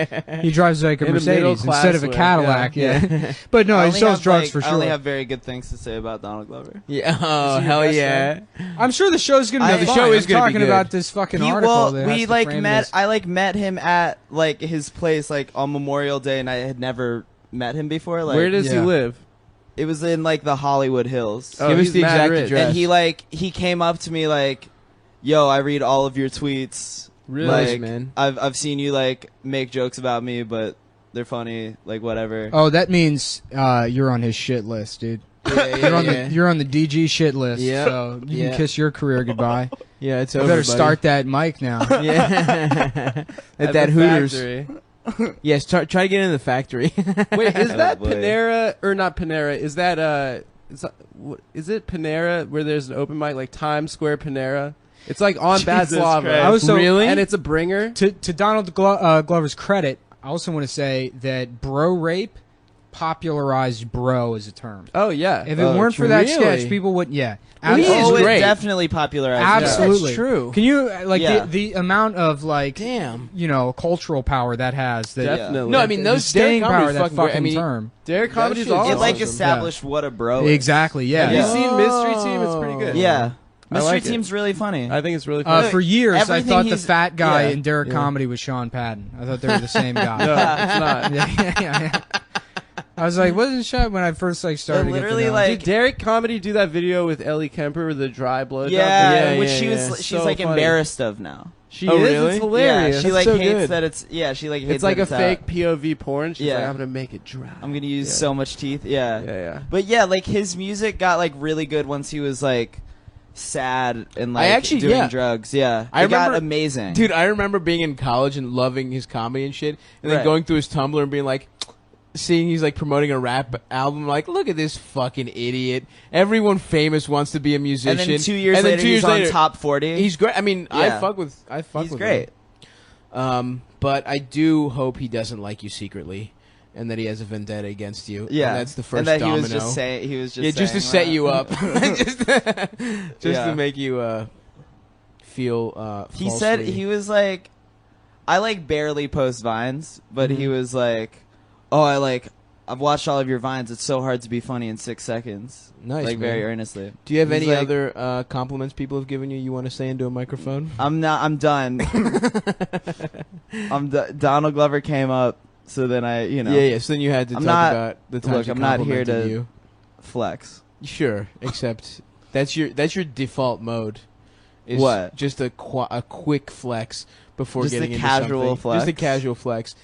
S2: He drives like a
S4: In a
S2: Mercedes
S4: middle-class
S2: instead of a
S4: way,
S2: Cadillac.
S1: yeah.
S2: Yeah, but no,
S3: I
S2: he
S3: only
S2: sells
S3: have,
S2: drugs
S3: like,
S2: for
S3: I only
S2: sure.
S3: have very good things to say about Donald Glover.
S1: Yeah. Oh,
S2: your
S1: hell
S2: best
S1: yeah.
S2: I'm sure the show's gonna be
S3: The
S2: fine.
S1: show is
S2: I'm
S1: gonna be
S2: talking
S1: good.
S2: about this fucking article. that has
S3: we
S2: to
S3: like
S2: frame it
S3: met.
S2: as-
S3: I like met him at like his place like on Memorial Day, and I had never met him before. Like,
S4: Where does he
S2: Yeah.
S4: live?
S3: it was in like the Hollywood Hills.
S4: Oh,
S1: Give us
S4: he's
S1: the
S4: mad
S1: exact
S4: rich.
S1: address.
S3: And he came up to me like, "Yo, I read all of your tweets.
S4: Really?
S3: Like,
S1: Nice, man.
S3: I've seen you like make jokes about me, but they're funny. Like whatever."
S2: Oh, that means you're on his shit list, dude.
S1: Yeah,
S2: You're on the DG shit list.
S1: Yeah.
S2: So you
S1: Yeah.
S2: can kiss your career goodbye.
S1: Yeah, it's
S2: You
S1: over.
S2: better
S1: buddy.
S2: start that mic now.
S1: Yeah. At that
S4: the
S1: Hooters.
S4: factory.
S1: Yes, try to get into the factory.
S4: Wait, is that
S3: boy.
S4: Panera or not Panera? Is that is it Panera where there's an open mic like Times Square Panera? It's like on Bad
S3: Jesus
S4: Slava.
S3: Christ.
S2: I was so
S1: Really?
S4: and it's a bringer.
S2: to Donald Glover's credit. I also want to say that bro rape popularized bro as a term.
S4: Oh yeah.
S2: If it weren't for that
S1: really?
S2: sketch, people would. Yeah,
S1: Well, he is
S3: Oh, it
S1: great.
S3: definitely popularized.
S2: absolutely
S1: That's true.
S2: Can you like
S3: Yeah.
S2: the amount of like
S1: Damn.
S2: cultural power that has? That
S4: Definitely.
S1: No, I mean
S2: the
S1: those
S2: staying
S1: Derek
S2: power
S1: Comedy
S2: of that
S1: fucking great.
S2: fucking
S1: I mean,
S2: term.
S4: Derek comedy's
S1: shit's
S4: awesome.
S3: It like
S1: awesome.
S3: established what a bro is.
S2: Exactly. Yeah.
S4: Have you
S1: Yeah.
S4: seen Mystery Team? It's pretty good.
S3: Yeah,
S4: I
S3: Mystery
S4: like it.
S3: Team's really funny.
S4: I think it's really funny.
S2: For years, I
S3: Everything
S2: thought the
S3: he's-
S2: fat guy
S3: yeah.
S2: in Derek
S1: Yeah.
S2: Comedy was Sean Patton. I thought they were the same guy.
S4: no, it's not.
S2: yeah. I was like, wasn't Sean when I first like started? to get to
S3: literally,
S2: know him.
S3: like-
S4: Did Derek Comedy do that video with Ellie Kemper with the dry blowjob?
S3: yeah,
S1: Yeah,
S3: which
S1: yeah,
S3: she
S1: yeah.
S3: was. She's
S4: So
S3: like
S4: funny.
S3: embarrassed of now.
S4: She
S1: Oh,
S4: is.
S1: really?
S4: It's hilarious.
S3: Yeah, she
S1: That's
S3: like
S1: so
S3: hates
S1: good.
S3: that it's. Yeah, she like hates
S4: It's like
S3: that
S4: a
S3: it's
S4: fake
S3: out.
S4: POV porn. She's
S3: Yeah.
S4: like, I'm gonna make it dry.
S3: I'm gonna use
S4: Yeah.
S3: so much teeth. Yeah.
S4: Yeah.
S3: But yeah, like his music got like really good once he was like sad and like
S1: actually-
S3: doing
S1: yeah.
S3: drugs. Yeah,
S1: I
S3: it got
S1: remember-
S3: amazing.
S1: Dude, I remember being in college and loving his comedy and shit, and then
S3: Right.
S1: going through his Tumblr and being like, seeing he's like promoting a rap album. Like, look at this fucking idiot. Everyone famous wants to be a musician.
S3: And then 2 years later, he's on top 40.
S1: He's great. I mean, I
S3: Yeah.
S1: fuck with
S3: He's great.
S1: him. But I do hope he doesn't like you secretly, and that he has a vendetta against you.
S3: Yeah,
S1: and that's the first
S3: and that
S1: domino.
S3: he was just saying. He was just
S1: yeah, just to
S3: saying
S1: set you up, just
S3: Yeah.
S1: to make you feel.
S3: He said
S1: falsely-
S3: he was like, I like barely post vines, but he
S1: Mm-hmm.
S3: was like, oh, I've watched all of your vines. It's so hard to be funny in 6 seconds.
S1: Nice,
S3: like
S1: man.
S3: very earnestly.
S1: Do you have
S3: He's
S1: any
S3: like,
S1: other compliments people have given you? You want to say into a microphone?
S3: I'm done. Donald Glover came up, so then
S1: Yeah. So then you had to
S3: I'm
S1: talk
S3: not-
S1: about the times
S3: look,
S1: you
S3: I'm not here
S1: complimented
S3: to-
S1: you.
S3: flex.
S1: Sure, except that's your default mode. Is
S3: What?
S1: Just a quick flex before
S3: Just a
S1: getting into
S3: casual
S1: something.
S3: flex?
S1: Just a casual flex.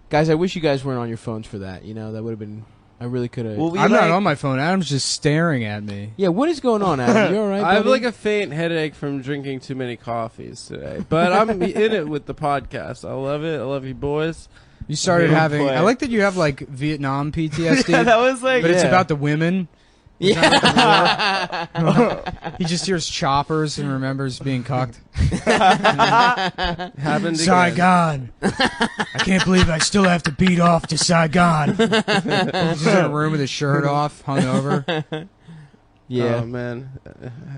S1: Guys, I wish you guys weren't on your phones for that. You know, that would have been. I really could have.
S3: Well, we
S2: I'm
S3: like,
S2: not on my phone. Adam's just staring at me.
S1: yeah, what is going on, Adam? You all right?
S4: I have
S1: buddy?
S4: like a faint headache from drinking too many coffees today, but I'm in it with the podcast. I love it. I love you boys.
S2: You started
S3: Good
S2: having.
S3: play.
S2: I like that you have like Vietnam PTSD,
S3: yeah, that was like,
S2: but it's
S3: yeah.
S2: about the women.
S1: Yeah.
S2: He just hears choppers and remembers being cucked.
S4: Happened again.
S5: Saigon. I can't believe I still have to beat off to Saigon.
S2: He's just in a room with his shirt off, hungover.
S1: Yeah.
S4: Oh man.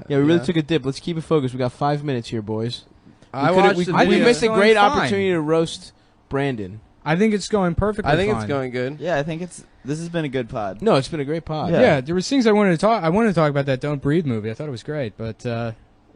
S1: Yeah, we really took a dip. Let's keep it focused. We got 5 minutes here, boys.
S4: I
S1: We
S4: watched.
S1: we,
S4: the
S2: I
S1: we
S2: think
S4: video.
S1: missed a
S2: it's
S1: great
S2: going fine.
S1: opportunity to roast Brandon.
S2: I think it's going perfectly.
S4: I think
S2: fine.
S4: it's going good.
S3: Yeah, I think this has been a good pod.
S1: No, it's been a great pod.
S2: Yeah. there was things I wanted to talk. I wanted to talk about that "Don't Breathe" movie. I thought it was great, but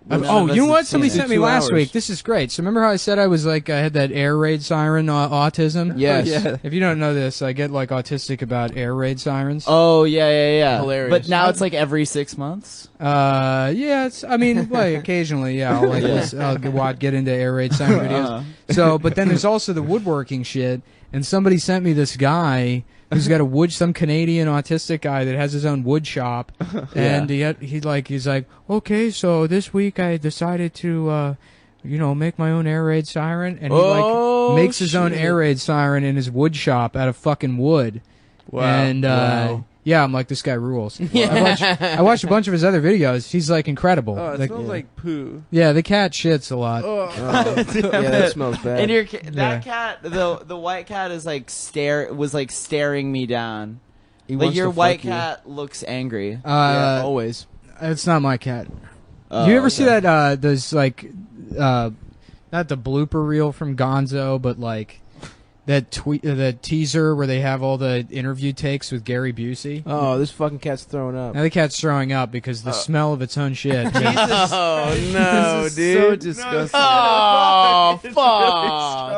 S3: None
S2: oh,
S3: of us
S2: you know
S3: have
S2: what?
S3: seen
S2: Somebody
S3: it.
S2: sent me
S1: 2
S2: last
S1: hours.
S2: week. This is great. So remember how I said I was like I had that air raid siren autism?
S1: Yes.
S4: Yeah.
S2: If you don't know this, I get like autistic about air raid sirens.
S3: Oh yeah.
S1: Hilarious.
S3: But now it's like every 6 months.
S2: Yeah, it's. I mean, like occasionally, yeah, I'll like I'll get into air raid siren videos.
S3: Uh-huh.
S2: So, but then there's also the woodworking shit. And somebody sent me this guy who's got some Canadian autistic guy that has his own wood shop, and he's like, okay, so this week I decided to, make my own air raid siren, and he makes his own
S1: shit.
S2: air raid siren in his wood shop out of fucking wood.
S4: Wow.
S2: And
S1: Wow.
S2: yeah, I'm like, this guy rules.
S1: Yeah.
S2: I watched a bunch of his other videos. He's like incredible.
S4: Oh, it
S2: Like,
S4: smells like poo.
S2: yeah, the cat shits a lot.
S4: Oh.
S1: yeah, that smells bad.
S3: And
S2: Yeah.
S3: that cat, the white cat is like staring me down.
S1: He
S3: Like
S1: wants
S3: your
S1: to fuck
S3: white
S1: you.
S3: cat looks angry.
S1: Yeah, always.
S2: It's not my cat.
S3: Oh,
S2: Do you ever see
S3: okay.
S2: that? Those like, not the blooper reel from Gonzo, but like that the teaser where they have all the interview takes with Gary Busey.
S1: Oh, this fucking cat's throwing up.
S2: Now the cat's throwing up because the smell of its own shit.
S1: Oh no,
S4: This is
S1: dude!
S4: so disgusting.
S1: Oh
S3: It's
S1: fuck!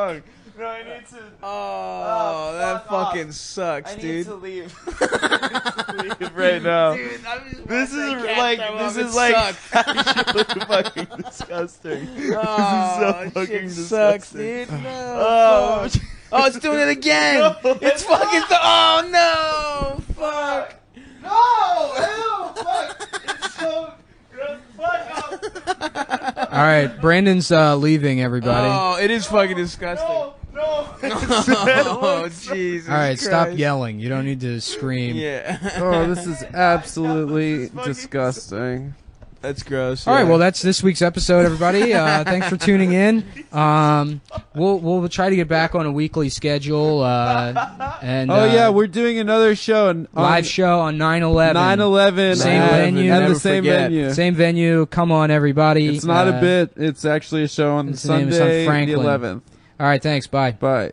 S3: really strong. No, I need to.
S1: Oh, that
S3: fuck off.
S1: fucking sucks,
S3: I need
S1: dude.
S3: to leave. leave right now.
S1: Dude,
S3: This is like actually fucking disgusting.
S1: Oh,
S3: so fucking
S1: shit sucks,
S3: disgusting.
S1: dude. No.
S3: Oh,
S1: fuck. Oh, it's doing it again.
S3: No,
S1: It's fucking. Oh no! Fuck!
S3: no! Ew! Fuck! It's so gross. Fuck off!
S2: All right, Brandon's leaving. Everybody.
S1: Oh, it is fucking disgusting.
S3: No!
S1: Oh, Jesus!
S2: All right, stop
S1: Christ.
S2: yelling. You don't need to scream.
S1: Yeah.
S4: Oh, this is absolutely disgusting.
S1: That's gross.
S2: All right,
S1: yeah.
S2: well, that's this week's episode, everybody. Thanks for tuning in. We'll try to get back on a weekly schedule. And
S3: we're doing another show on
S2: live show on 9/11.
S3: 9/11
S2: Same venue.
S3: at
S1: Never
S3: the same
S1: forget.
S3: venue.
S2: Same venue. Come on, everybody.
S3: It's not a bit. It's actually a show on
S2: Its name is on
S3: Sunday, the
S2: Franklin.
S3: 11th.
S2: All right, thanks. Bye.
S3: Bye.